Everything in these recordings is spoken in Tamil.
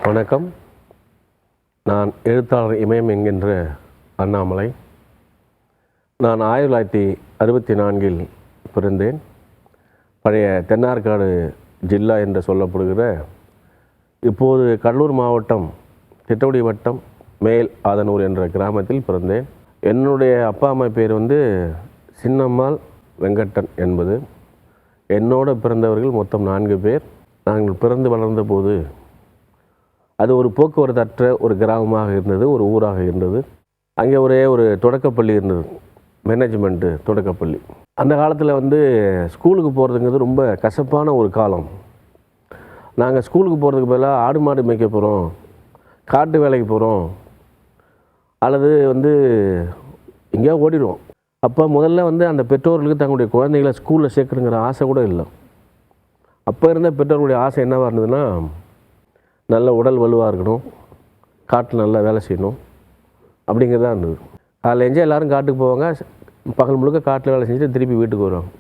வணக்கம். நான் எழுத்தாளர் இமயம் என்கின்ற அண்ணாமலை. நான் 1964 பிறந்தேன். பழைய தென்னார்காடு ஜில்லா என்று சொல்லப்படுகிற இப்போது கடலூர் மாவட்டம் திட்டக்குடி வட்டம் மேல் ஆதனூர் என்ற கிராமத்தில் பிறந்தேன். என்னுடைய அப்பா அம்மா பேர் சின்னம்மாள் வெங்கட்டன் என்பது. என்னோடு பிறந்தவர்கள் மொத்தம் 4 பேர். நாங்கள் பிறந்து வளர்ந்த போது அது ஒரு போக்குவரத்தற்ற ஒரு கிராமமாக இருந்தது, ஒரு ஊராக இருந்தது. அங்கே ஒரே ஒரு தொடக்கப்பள்ளி இருந்தது, மேனேஜ்மெண்ட்டு தொடக்கப்பள்ளி. அந்த காலத்தில் ஸ்கூலுக்கு போகிறதுங்கிறது ரொம்ப கசப்பான ஒரு காலம். நாங்கள் ஸ்கூலுக்கு போகிறதுக்கு பதிலாக ஆடு மாடு மேய்க்க போகிறோம், காட்டு வேலைக்கு போகிறோம், அல்லது எங்கேயோ ஓடிடுவோம். அப்போ முதல்ல அந்த பெற்றோர்களுக்கு தங்களுடைய குழந்தைகளை ஸ்கூலில் சேர்க்கணுங்கிற ஆசை கூட இல்லை. அப்போ இருந்த பெற்றோர்களுடைய ஆசை என்னவாக இருந்ததுன்னா, நல்ல உடல் வலுவாக இருக்கணும், காட்டில் நல்லா வேலை செய்யணும் அப்படிங்கிறதா இருந்தது. காலையில் எஞ்சால் எல்லோரும் காட்டுக்கு போவாங்க, பகல் முழுக்க காட்டில் வேலை செஞ்சுட்டு திருப்பி வீட்டுக்கு வருவாங்க.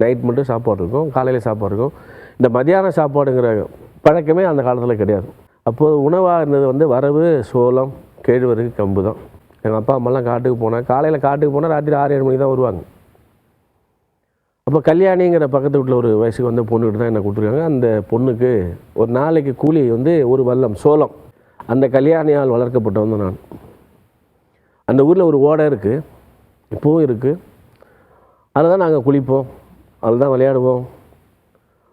நைட் மட்டும் சாப்பாடு இருக்கும், காலையில் சாப்பாடு இருக்கும். இந்த மத்தியான சாப்பாடுங்கிற பழக்கமே அந்த காலத்தில் கிடையாது. அப்போது உணவாக இருந்தது வரவு, சோளம், கேழ்வரகு, கம்பு தான். எங்கள் அப்பா அம்மாலாம் காட்டுக்கு போனால், காலையில் காட்டுக்கு போனால் ராத்திரி 6-7 மணிக்கு தான் வருவாங்க. அப்போ கல்யாணிங்கிற பக்கத்து வீட்டில் ஒரு வயசுக்கு பொண்ணுக்கிட்ட தான் என்னை கொடுத்துருக்காங்க. அந்த பொண்ணுக்கு ஒரு நாளைக்கு கூலி ஒரு வல்லம் சோளம். அந்த கல்யாணியால் வளர்க்கப்பட்டவன் நான். அந்த ஊரில் ஒரு ஓடை இருக்குது, இப்போவும் இருக்குது. அதில் தான் நாங்கள் குளிப்போம், அதில் தான் விளையாடுவோம்,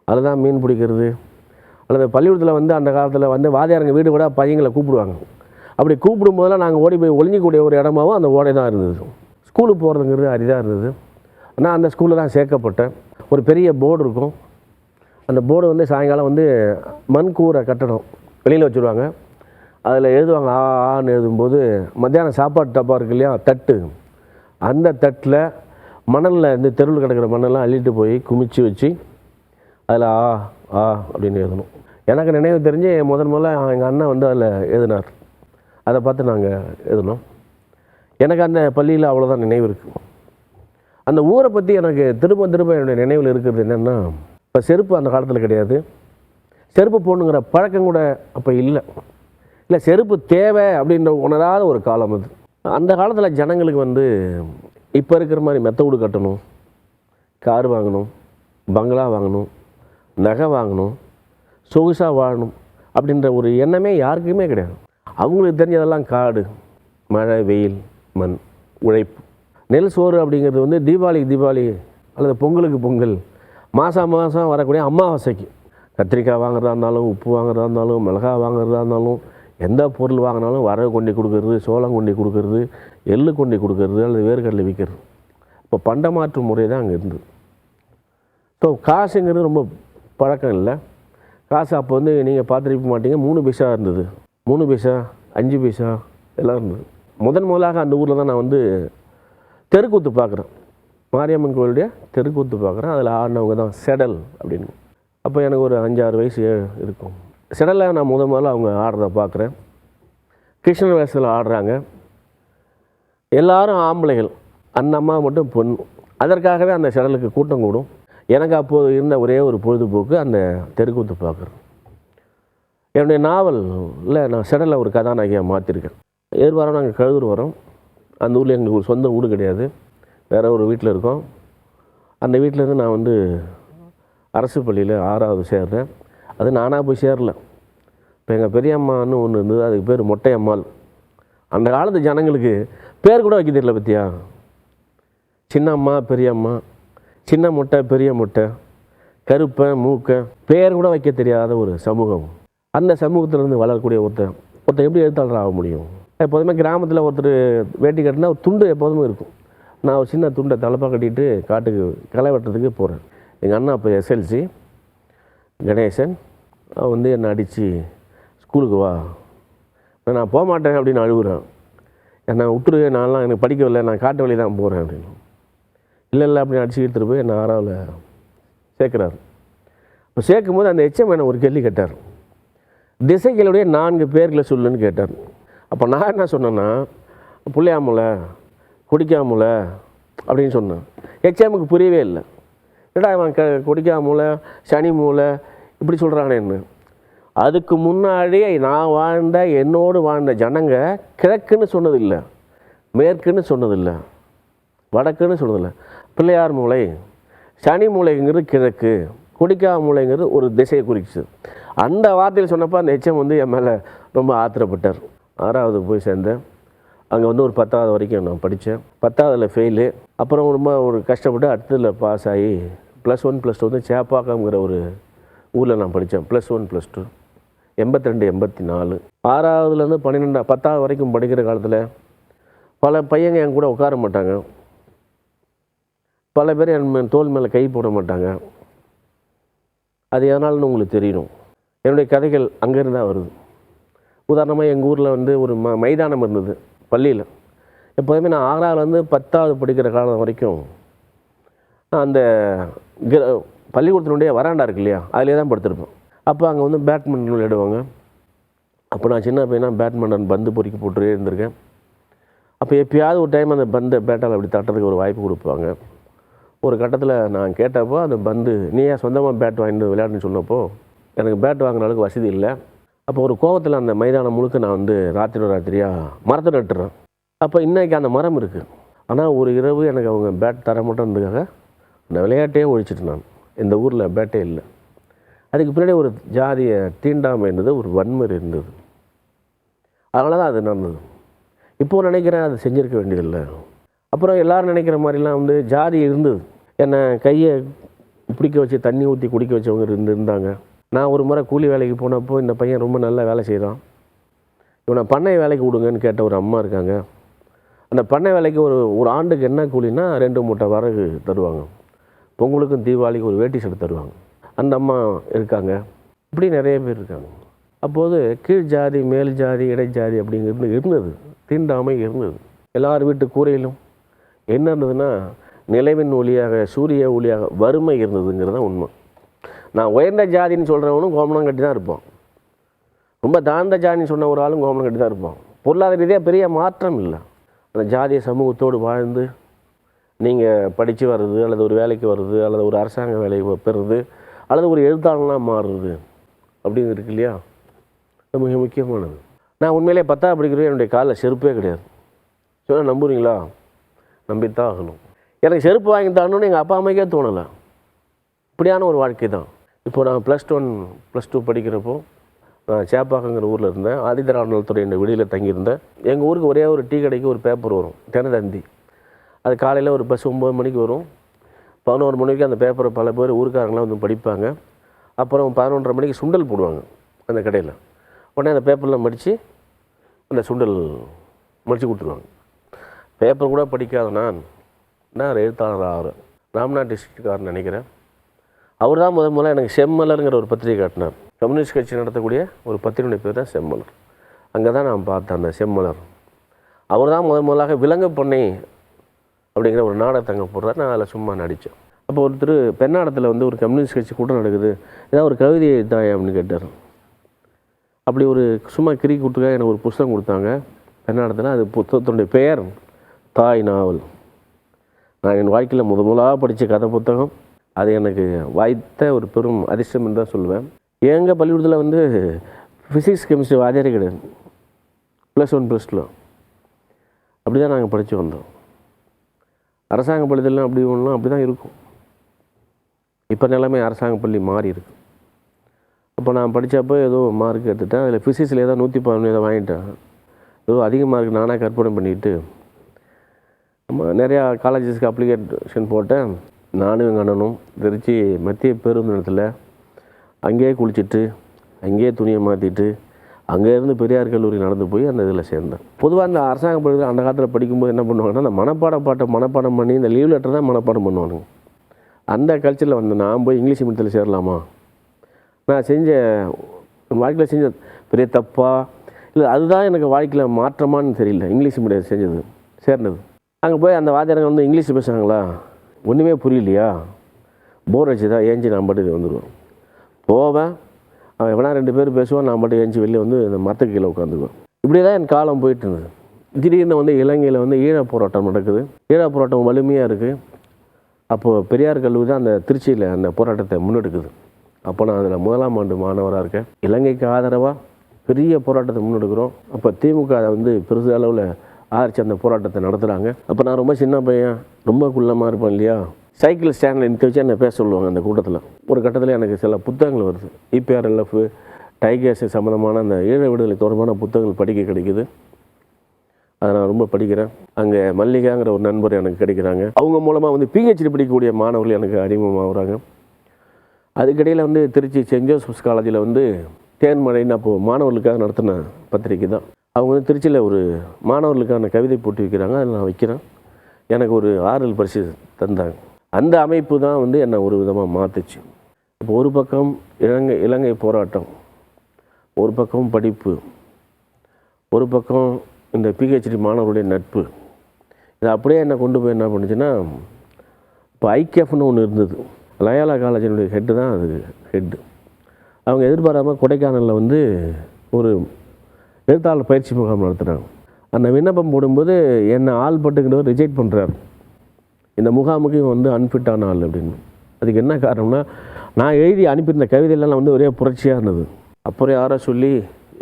அதில் தான் மீன் பிடிக்கிறது. அல்லது பள்ளிக்கூடத்தில் அந்த காலத்தில் வாதியாரங்க வீடு கூட பையங்களை கூப்பிடுவாங்க. அப்படி கூப்பிடும் போதெல்லாம் நாங்கள் ஓடி போய் ஒளிஞ்சிக்கூடிய ஒரு இடமாவும் அந்த ஓடை தான் இருந்தது. ஸ்கூலுக்கு போகிறதுங்கிறது அரிதாக இருந்தது. நான் அந்த ஸ்கூலில் தான் சேர்க்கப்பட்டேன். ஒரு பெரிய போர்டு இருக்கும். அந்த போர்டு சாயங்காலம் மண் கூரை கட்டடம் வெளியில் வச்சுருவாங்க. அதில் எழுதுவாங்க, ஆன்னு எழுதும்போது மத்தியானம் சாப்பாடு டப்பா இருக்கு இல்லையா, தட்டு. அந்த தட்டில் மணலில் தெருவில் கிடக்கிற மண்ணெல்லாம் அள்ளிட்டு போய் குமிச்சு வச்சு அதில் ஆ அப்படின்னு எழுதணும். எனக்கு நினைவு தெரிஞ்சு முதல்ல எங்கள் அண்ணன் அதில் எழுதினார். அதை பார்த்து நாங்கள் எழுதினோம். எனக்கு அந்த பள்ளியில் அவ்வளோதான் நினைவு இருக்குது. அந்த ஊரை பற்றி எனக்கு திரும்ப என்னுடைய நினைவில் இருக்கிறது என்னென்னா, இப்போ செருப்பு அந்த காலத்தில் கிடையாது. செருப்பு போடணுங்கிற பழக்கம் கூட அப்போ இல்லை. செருப்பு தேவை அப்படின்ற உணராத ஒரு காலம் அது. அந்த காலத்தில் ஜனங்களுக்கு இப்போ இருக்கிற மாதிரி மெத்த வீடு கட்டணும், கார் வாங்கணும், பங்களா வாங்கணும், நகை வாங்கணும், சொகுசாக வாழணும் அப்படின்ற ஒரு எண்ணமே யாருக்குமே கிடையாது. அவங்களுக்கு தெரிஞ்சதெல்லாம் காடு, மழை, வெயில், மண், உழைப்பு. நெல் சோறு அப்படிங்கிறது தீபாவளி அல்லது பொங்கலுக்கு பொங்கல், மாதம் வரக்கூடிய அமாவாசைக்கு கத்திரிக்காய் வாங்குறதா இருந்தாலும், உப்பு வாங்குறதா இருந்தாலும், மிளகாய் வாங்குறதா இருந்தாலும், எந்த பொருள் வாங்கினாலும் வரவு கொண்டு கொடுக்கறது, சோளம் கொண்டு கொடுக்கறது, எள்ளு கொண்டு கொடுக்கறது, அல்லது வேர்க்கடலை விற்கிறது. இப்போ பண்டமாற்று முறை தான் அங்கே இருந்தது. ஸோ காசுங்கிறது ரொம்ப பழக்கம் இல்லை. காசு அப்போ நீங்கள் பார்த்துருக்க மாட்டீங்க, 3 பைசா இருந்தது, 3 பைசா, 5 பைசா எல்லாம் இருந்தது. முதலாக அந்த ஊரில் தான் நான் தெருக்கூத்து பார்க்குறேன். மாரியம்மன் கோயிலுடைய தெருக்கூத்து பார்க்குறேன். அதில் ஆடினவங்க தான் செடல் அப்படின்னு. அப்போ எனக்கு ஒரு 5-6 வயசு இருக்கும். செடலில் நான் முதல்ல அவங்க ஆடுறத பார்க்குறேன். கிருஷ்ணன் வேஷத்தில் ஆடுறாங்க. எல்லாரும் ஆம்பளைகள், அந்த அம்மா மட்டும் பொண்ணு. அதற்காகவே அந்த செடலுக்கு கூட்டம் கூடும். எனக்கு அப்போது இருந்த ஒரே ஒரு பொழுதுபோக்கு அந்த தெருக்கூத்து பார்க்குறேன். என்னுடைய நாவலில் நான் செடலில் ஒரு கதாநாயகியாக மாற்றிருக்கேன். ஏர்வாரம் நாங்கள் கழுதூர் வரோம். அந்த ஊரில் எங்களுக்கு ஒரு சொந்த வீடு கிடையாது, வேறு ஒரு வீட்டில் இருக்கோம். அந்த வீட்டிலேருந்து நான் அரசு பள்ளியில் 6வது சேர்றேன். அது நானாக போய் சேரல. இப்போ எங்கள் பெரியம்மான்னு ஒன்று இருந்தது, அதுக்கு பேர் மொட்டையம்மாள். அந்த காலத்து ஜனங்களுக்கு பேர் கூட வைக்க தெரியல பற்றியா. சின்னம்மா, பெரியம்மா, சின்ன மொட்டை, பெரிய மொட்டை, கருப்பன், மூக்கன், பேர் கூட வைக்க தெரியாத ஒரு சமூகம். அந்த சமூகத்திலேருந்து வளரக்கூடிய ஒருத்தர் எப்படி எழுத்தாளர் ஆக முடியும்? எப்போதுமே கிராமத்தில் ஒருத்தர் வேட்டி கட்டினா ஒரு துண்டு எப்போதுமே இருக்கும். நான் ஒரு சின்ன துண்டை தலைப்பாக கட்டிட்டு காட்டுக்கு களை வெட்டுறதுக்கு போகிறேன். எங்கள் அண்ணா அப்போ SLC கணேசன் என்னை அடித்து ஸ்கூலுக்கு வா, நான் போக மாட்டேன் அப்படின்னு அழுகுறேன். என்னை விட்டுரு, நான்லாம் எனக்கு படிக்கவில்லை, நான் காட்டு வழி தான் போகிறேன் அப்படின்னு. இல்லை அப்படின்னு அடிச்சு எடுத்துகிட்டு போய் என்னை 6வது சேர்க்குறாரு. இப்போ சேர்க்கும் போது அந்த HM என்னை ஒரு கேள்வி கேட்டார். திசைகளுடைய 4 பேர்களை சொல்லுன்னு கேட்டார். அப்போ நான் என்ன சொன்னேன்னா, புள்ளையாமலை, குடிக்காமலை அப்படின்னு சொன்னேன். HMக்கு புரியவே இல்லை. என்னடா இவன் குடிக்காமலை, சனி மூலை இப்படி சொல்கிறானேன்னு. அதுக்கு முன்னாடி நான் வாழ்ந்த என்னோடு வாழ்ந்த ஜனங்க கிழக்குன்னு சொன்னதில்லை, மேற்குன்னு சொன்னதில்லை, வடக்குன்னு சொன்னதில்லை. பிள்ளையார் மூலை, சனி மூலைங்கிறது கிழக்கு, குடிக்கா மூலைங்கிறது ஒரு திசையை குறிச்சு. அந்த வார்த்தையில் சொன்னப்போ அந்த எச்சம் வந்து என் மேலே ரொம்ப ஆத்திரப்பட்டார். 6வது போய் சேர்ந்தேன். அங்கே வந்து ஒரு 10வது வரைக்கும் நான் படித்தேன். 10வதில் ஃபெயிலு. அப்புறம் ரொம்ப ஒரு கஷ்டப்பட்டு அடுத்ததில் பாஸ் ஆகி +1 +2 வந்து சேப்பாக்கம்ங்கிற ஒரு ஊரில் நான் படித்தேன். +1 +2 82 84. 6வதுலேருந்து 12 10வது வரைக்கும் படிக்கிற காலத்தில் பல பையங்க என் கூட உட்கார மாட்டாங்க. பல பேர் என் தோல் மேலே கை போட மாட்டாங்க. அது எதனால்னு உங்களுக்கு தெரியணும். என்னுடைய கதைகள் அங்கேருந்து தான் வருது. உதாரணமாக எங்கள் ஊரில் வந்து ஒரு மைதானம் இருந்தது பள்ளியில். எப்போதுமே நான் 6வதுலேருந்து 10வது படிக்கிற காலம் வரைக்கும் அந்த பள்ளிக்கூடத்தினுடைய வராண்டா இருக்கு இல்லையா, அதிலே தான் படுத்திருப்பேன். அப்போ அங்கே வந்து பேட்மிண்டன் விளையாடுவாங்க. அப்போ நான் சின்ன பையனாக பேட்மிண்டன் பந்து பொறுக்கி போட்டுட்டே இருந்திருக்கேன். அப்போ எப்பயாவது ஒரு டைம் அந்த பந்தை பேட்டால் அப்படி தட்டுறதுக்கு ஒரு வாய்ப்பு கொடுப்பாங்க. ஒரு கட்டத்தில் நான் கேட்டப்போ அந்த பந்து, நீ ஏன் சொந்தமாக பேட் வாங்கிட்டு விளையாடுன்னு சொன்னப்போ எனக்கு பேட் வாங்குற அளவுக்கு வசதி இல்லை. அப்போ ஒரு கோவத்தில் அந்த மைதானம் முழுக்க நான் வந்து ராத்திரியாக மரத்தை நட்டுறேன். அப்போ இன்றைக்கி அந்த மரம் இருக்குது. ஆனால் ஒரு இரவு எனக்கு அவங்க பேட் தர மாட்டேன்றதுக்காக அந்த விளையாட்டையே ஒழிச்சிட்டு நான் இந்த ஊரில் பேட்டே இல்லை. அதுக்கு பின்னாடி ஒரு ஜாதிய தீண்டாமை இருந்தது, ஒரு வன்முறை இருந்தது. அதனால தான் அது நடந்தது. இப்போது நினைக்கிறேன் அது செஞ்சுருக்க வேண்டியதில்லை. அப்புறம் எல்லோரும் நினைக்கிற மாதிரிலாம் வந்து ஜாதி இருந்தது. என்னை கையை பிடிக்க வச்சு தண்ணி ஊற்றி குடிக்க வச்சவங்க இருந்தாங்க. நான் ஒரு முறை கூலி வேலைக்கு போனப்போ இந்த பையன் ரொம்ப நல்லா வேலை செய்கிறான், இவனை பண்ணை வேலைக்கு விடுங்கன்னு கேட்ட ஒரு அம்மா இருக்காங்க. அந்த பண்ணை வேலைக்கு ஒரு ஆண்டுக்கு என்ன கூலின்னா 2 மூட்டை வரகு தருவாங்க. பொங்கலுக்கும் தீபாவளிக்கும் ஒரு வேட்டி சட்டை தருவாங்க. அந்த அம்மா இருக்காங்க. இப்படி நிறைய பேர் இருக்காங்க. அப்போது கீழ் ஜாதி மேல் ஜாதி இடைஜாதி அப்படிங்கிறது இருந்தது, தீண்டாமை இருந்தது. எல்லார் வீட்டு கூரையிலும் என்ன இருந்ததுன்னா நிலவின் ஒளியாக சூரிய ஒளியாக வறுமை இருந்ததுங்கிறது தான் உண்மை. நான் உயர்ந்த ஜாதின்னு சொல்கிறவனும் கோமணம் கட்டி தான் இருப்பான். ரொம்ப தாழ்ந்த ஜாதின்னு சொன்ன ஒரு ஆளும் கோமணம் கட்டி தான் இருப்பான். பொருளாதார ரீதியாக பெரிய மாற்றம் இல்லை. அந்த ஜாதிய சமூகத்தோடு வாழ்ந்து நீங்கள் படித்து வர்றது, அல்லது ஒரு வேலைக்கு வர்றது, அல்லது ஒரு அரசாங்க வேலைக்கு பெறுறது, அல்லது ஒரு எழுத்தாளனாக மாறுறது அப்படிங்கிறது இருக்கு இல்லையா, அது மிக முக்கியமானது. நான் உண்மையிலே 10வது படிக்கிறேன், என்னுடைய காலில் செருப்பே கிடையாது. சொன்னால் நம்புறீங்களா? நம்பித்தான் ஆகணும். எனக்கு செருப்பு வாங்கி தரணும்னு எங்கள் அப்பா அம்மாக்கே தோணலை. இப்படியான ஒரு வாழ்க்கை தான். இப்போ நான் +1 +2 படிக்கிறப்போ நான் சேப்பாக்கங்கிற ஊரில் இருந்தேன். ஆதிதிராவிட நலத்துறை என்ற விடுதியில் தங்கியிருந்தேன். எங்கள் ஊருக்கு ஒரே ஒரு டீ கடைக்கு ஒரு பேப்பர் வரும், தினத்தந்தி. அது காலையில் ஒரு பஸ் 9 மணிக்கு வரும். 11 மணிக்கு அந்த பேப்பரை பல பேர் ஊருக்காரங்களாம் வந்து படிப்பாங்க. அப்புறம் 11:30 மணிக்கு சுண்டல் போடுவாங்க அந்த கடையில். உடனே அந்த பேப்பரில் மடித்து அந்த சுண்டல் மடித்து கொடுத்துருவாங்க. பேப்பர் கூட படிக்காத நான் எழுத்தாளர் ஆகிறேன். ராம்நாத் டிஸ்ட்ரிக்ட்காரன் நினைக்கிறேன். அவர் தான் முதல்ல எனக்கு செம்மலருங்கிற ஒரு பத்திரிகை காட்டினார். கம்யூனிஸ்ட் கட்சி நடத்தக்கூடிய ஒரு பத்திரிகை பேர் தான் செம்மலர். அங்கே தான் நான் பார்த்தேன் அந்த செம்மலர். அவர் தான் முதலாக விலங்கு பண்ணை அப்படிங்கிற ஒரு நாடகத்தை அங்கே போடுறாரு. நான் அதில் சும்மா நடித்தேன். அப்போ ஒருத்தர் பெண்ணாடத்தில் வந்து ஒரு கம்யூனிஸ்ட் கட்சி கூட்டம் நடக்குது, ஏதாவது ஒரு கவிதை எழுத்தாய் அப்படின்னு கேட்டார். அப்படி ஒரு சும்மா கிரி கூட்டுக்காக எனக்கு ஒரு புத்தகம் கொடுத்தாங்க பெண்ணாடத்தில். அது புத்தகத்தினுடைய பெயர் தாய் நாவல். நான் என் வாழ்க்கையில் முதலாக படித்த கதை புத்தகம். அது எனக்கு வாய்த்த ஒரு பெரும் அதிர்ஷ்டம்னு தான் சொல்லுவேன். எங்கள் பள்ளிக்கூடத்தில் வந்து ஃபிசிக்ஸ் கெமிஸ்ட்ரி வாதியாரே கிடையாது. +1 +2 அப்படி தான் நாங்கள் படித்து வந்தோம். அரசாங்க பள்ளிலாம் அப்படி ஒன்றும் அப்படி தான் இருக்கும். இப்போ நிலைமை அரசாங்க பள்ளி மாறி இருக்கு. அப்போ நான் படித்தப்போ ஏதோ மார்க் எடுத்துட்டேன். அதில் ஃபிசிக்ஸில் ஏதோ 111 ஏதோ வாங்கிட்டேன். ஏதோ அதிக மார்க் நானாக கற்பனை பண்ணிட்டு நம்ம நிறையா காலேஜஸ்க்கு அப்ளிகேஷன் போட்டேன். நானும் எங்கள் அண்ணனும் திருச்சி மத்திய பேருந்து நிலையத்தில் அங்கேயே குளிச்சுட்டு அங்கேயே துணியை மாற்றிட்டு அங்கேருந்து பெரியார் கல்லூரி நடந்து போய் அந்த இதில் சேர்ந்தேன். பொதுவாக இந்த அரசாங்க பள்ளியில் அந்த காலத்தில் படிக்கும்போது என்ன பண்ணுவாங்கன்னா, அந்த பாட்டை மனப்பாடம் பண்ணி இந்த லீவ் லெட்டர் தான் மனப்பாடம் பண்ணுவானுங்க. அந்த கல்ச்சரில் வந்து நான் போய் இங்கிலீஷ் மீடியத்தில் சேரலாமா? நான் வாழ்க்கையில் செஞ்ச பெரிய தப்பா இல்லை அதுதான் எனக்கு வாழ்க்கையில் மாற்றமானு தெரியல. இங்கிலீஷ் மீடியம் சேர்ந்தது. அங்கே போய் அந்த வாத்தியாரங்க வந்து இங்கிலீஷ் பேசுகிறாங்களா, ஒன்றுமே புரியலையா, போர் அடிச்சுதா, ஏஞ்சி நான் பாட்டுக்கு வந்துடுவேன். போவேன், அவன் எவனா 2 பேர் பேசுவான், நான் பாட்டு ஏஞ்சி வெளியே வந்து இந்த மரத்துக்கு கீழே உட்காந்துக்குவேன். இப்படி தான் என் காலம் போயிட்டு இருந்தது. திடீர்னு வந்து இலங்கையில் வந்து ஈழப் போராட்டம் நடக்குது. ஈழப் போராட்டம் வலிமையாக இருக்குது. அப்போது பெரியார் கல்லூரி தான் அந்த திருச்சியில் அந்த போராட்டத்தை முன்னெடுக்குது. அப்போ நான் அதில் முதலாம் ஆண்டு மாணவராக இருக்கேன். இலங்கைக்கு ஆதரவாக பெரிய போராட்டத்தை முன்னெடுக்கிறோம். அப்போ திமுக அதை வந்து பெருசு அளவில் ஆதரித்து அந்த போராட்டத்தை நடத்துகிறாங்க. அப்போ நான் ரொம்ப சின்ன பையன், ரொம்ப குள்ளமாக இருப்பேன் இல்லையா. சைக்கிள் ஸ்டாண்டில் நிற்க வச்சு என்னை பேச சொல்லுவாங்க. அந்த கூட்டத்தில் ஒரு கட்டத்தில் எனக்கு சில புத்தகங்கள் வருது. இபிஆர்எல்எஃப், டைகர்ஸ் சம்மந்தமான அந்த ஈழ விடுதலை தொடர்பான புத்தகங்கள் படிக்க கிடைக்குது. அதை நான் ரொம்ப படிக்கிறேன். அங்கே மல்லிகாங்கிற ஒரு நண்பர் எனக்கு கிடைக்கிறாங்க. அவங்க மூலமாக வந்து பிஹெச்டி படிக்கக்கூடிய மாணவர்கள் எனக்கு அறிமுகமாகறாங்க. அதுக்கிடையில் வந்து திருச்சி சென்ட் ஜோசப்ஸ் காலேஜில் வந்து தேன்மழைன்னு அப்போது மாணவர்களுக்காக நடத்தின பத்திரிக்கை தான். அவங்க வந்து திருச்சியில் ஒரு மாணவர்களுக்கான கவிதை போட்டி வைக்கிறாங்க. அதில் நான் வைக்கிறேன். எனக்கு ஒரு ஆறுதல் பரிசு தந்தாங்க. அந்த அமைப்பு தான் வந்து என்னை ஒரு விதமாக மாற்றுச்சு. இப்போ ஒரு பக்கம் இலங்கை போராட்டம், ஒரு பக்கம் படிப்பு, ஒரு பக்கம் இந்த பிஹெச்டி மாணவர்களுடைய நட்பு, இது அப்படியே என்னை கொண்டு போய் என்ன பண்ணுச்சுன்னா, இப்போ ஐகேஎஃப்னு ஒன்று இருந்தது. லயோலா காலேஜினுடைய ஹெட்டு தான் அது ஹெட்டு. அவங்க எதிர்பாராமல் கொடைக்கானலில் வந்து ஒரு எழுத்தாளர் பயிற்சி முகாம் நடத்துகிறாங்க. அந்த விண்ணப்பம் போடும்போது என்னை ஆள் பட்டுக்கிட்டவர் ரிஜெக்ட் பண்ணுறாரு. இந்த முகாமுக்கு வந்து அன்ஃபிட்டான ஆள் அப்படின்னு. அதுக்கு என்ன காரணம்னா, நான் எழுதி அனுப்பியிருந்த கவிதையெல்லாம் வந்து ஒரே புரட்சியாக இருந்தது. அப்புறம் யாரோ சொல்லி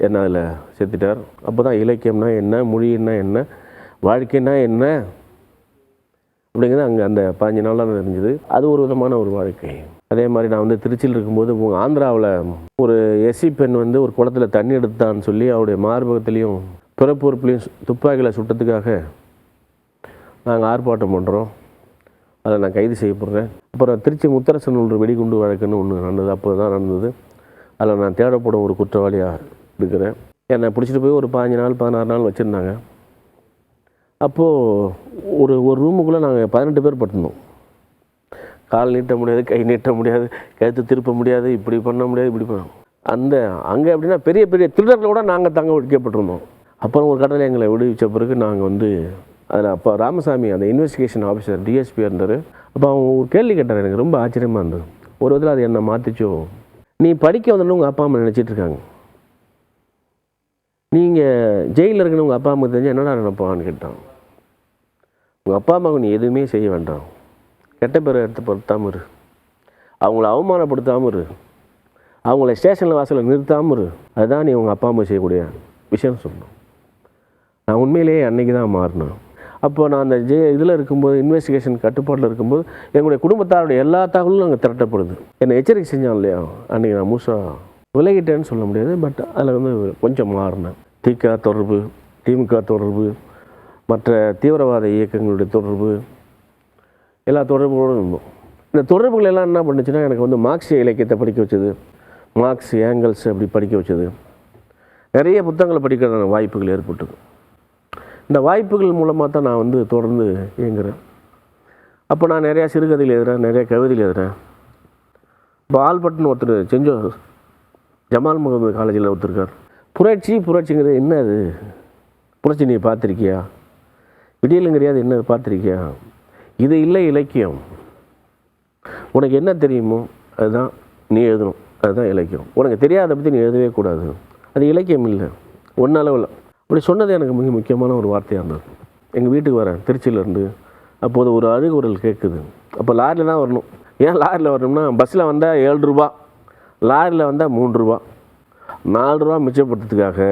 என்னை அதில் சேர்த்துட்டார். அப்போ தான் இலக்கியம்னா என்ன, மொழின்னா என்ன, வாழ்க்கைன்னா என்ன அப்படிங்கிறது அங்கே அந்த 15 நாளாக தெரிஞ்சுது. அது ஒரு விதமான ஒரு வாழ்க்கை. அதே மாதிரி நான் வந்து திருச்சியில் இருக்கும்போது ஆந்திராவில் ஒரு எஸ்சி பெண் வந்து ஒரு குளத்தில் தண்ணி எடுத்தான்னு சொல்லி அவருடைய மார்பகத்துலேயும் பிறப்புறுப்புலையும் துப்பாக்கியில் சுட்டத்துக்காக நாங்கள் ஆர்ப்பாட்டம் பண்ணுறோம். அதில் நான் கைது செய்யப்படுறேன். அப்புறம் திருச்சி முத்தரசன் வெடிகுண்டு வழக்குன்னு ஒன்று நடந்தது. அப்போ தான் நடந்தது. அதில் நான் தேடப்படும் ஒரு குற்றவாளியாக இருக்கிறேன். என்னை பிடிச்சிட்டு போய் ஒரு 15 நாள் 16 நாள் வச்சுருந்தாங்க. அப்போது ஒரு ரூமுக்குள்ளே நாங்கள் 18 பேர் பட்டிருந்தோம். கால் நீட்ட முடியாது, கை நீட்ட முடியாது, கழுத்து திருப்ப முடியாது, இப்படி பண்ண முடியாது, இப்படி பண்ண அங்கே எப்படின்னா பெரிய பெரிய திருடர்களோட நாங்கள் தங்க வைக்கப்பட்டிருந்தோம். அப்புறம் ஒரு கட்டத்தில் எங்களை விடுவிச்ச பிறகு நாங்கள் வந்து அதில் அப்போ ராமசாமி அந்த இன்வெஸ்டிகேஷன் ஆஃபீஸர் டிஎஸ்பி இருந்தார். அப்போ அவங்க ஒரு கேள்வி கேட்டார். எனக்கு ரொம்ப ஆச்சரியமாக இருந்தது. ஒரு விதத்தில் அது என்னை மாற்றிச்சோ. நீ படிக்க வந்தோன்னு உங்கள் அப்பா அம்மா நினச்சிட்டு இருக்காங்க. நீங்கள் ஜெயிலில் இருக்கணும் உங்கள் அப்பா அம்மா தெரிஞ்சு என்னடா நினைப்பான்னு கேட்டான். உங்கள் அப்பா அம்மாவுக்கு நீ எதுவுமே செய்ய வேண்டாம், கெட்ட பேரை எடுத்துப்படுத்தாமல் இரு, அவங்கள அவமானப்படுத்தாமல் இரு, அவங்கள ஸ்டேஷனில் வாசலில் நிறுத்தாமல் இரு, அதுதான் நீ உங்கள் அப்பா அம்மா செய்யக்கூடிய விஷயம் சொன்னோம். நான் உண்மையிலேயே அன்றைக்கி தான் மாறினேன். அப்போ நான் அந்த இதில் இருக்கும்போது, இன்வெஸ்டிகேஷன் கட்டுப்பாட்டில் இருக்கும்போது எங்களுடைய குடும்பத்தாருடைய எல்லா தகவலும் அங்கே திரட்டப்படுது. என்னை எச்சரிக்கை செஞ்சான் இல்லையா, அன்றைக்கி நான் முழுசாக விலகிட்டேன்னு சொல்ல முடியாது. பட் அதில் வந்து கொஞ்சம் மாறினேன். திமுக தொடர்பு, மற்ற தீவிரவாத இயக்கங்களுடைய தொடர்பு, எல்லா தொடர்புகளோடு இருந்தோம். இந்த தொடர்புகள் எல்லாம் என்ன பண்ணுச்சுன்னா, எனக்கு வந்து மார்க்சிய இலக்கியத்தை படிக்க வச்சது, மார்க்ஸ், ஏங்கல்ஸ் அப்படி படிக்க வச்சது. நிறைய புத்தகங்களை படிக்கிற வாய்ப்புகள் ஏற்பட்டது. இந்த வாய்ப்புகள் மூலமாக தான் நான் வந்து தொடர்ந்து இயங்குகிறேன். அப்போ நான் நிறையா சிறுகதைகள் எழுதுகிறேன், நிறைய கவிதைகள் எழுதுகிறேன். இப்போ ஆல்பர்ட்னு ஒருத்தர் செஞ்சோ ஜமால் முகமது காலேஜில் ஒருத்தர் இருக்கார். புரட்சிங்கிறது என்ன, அது புரட்சி நீ பார்த்துருக்கியா, விடியலுங்கிறது என்ன பார்த்துருக்கியா, இது இல்லை இலக்கியம். உனக்கு என்ன தெரியுமோ அதுதான் நீ எழுதணும், அதுதான் இலக்கியம். உனக்கு தெரியாத பற்றி நீ எழுதவே கூடாது, அது இலக்கியம் இல்லை ஒன்றளவில். அப்படி சொன்னது எனக்கு மிக முக்கியமான ஒரு வார்த்தையாக இருந்தது. எங்கள் வீட்டுக்கு வரேன் திருச்சியிலேருந்து. அப்போது ஒரு அழுகுரல் கேட்குது. அப்போ லாரியில் தான் வரணும். ஏன் லாரியில் வரணும்னா, பஸ்ஸில் வந்தால் 7 ரூபா, லாரியில் வந்தால் 3 ரூபா, 4 ரூபா மிச்சப்படுத்துறதுக்காக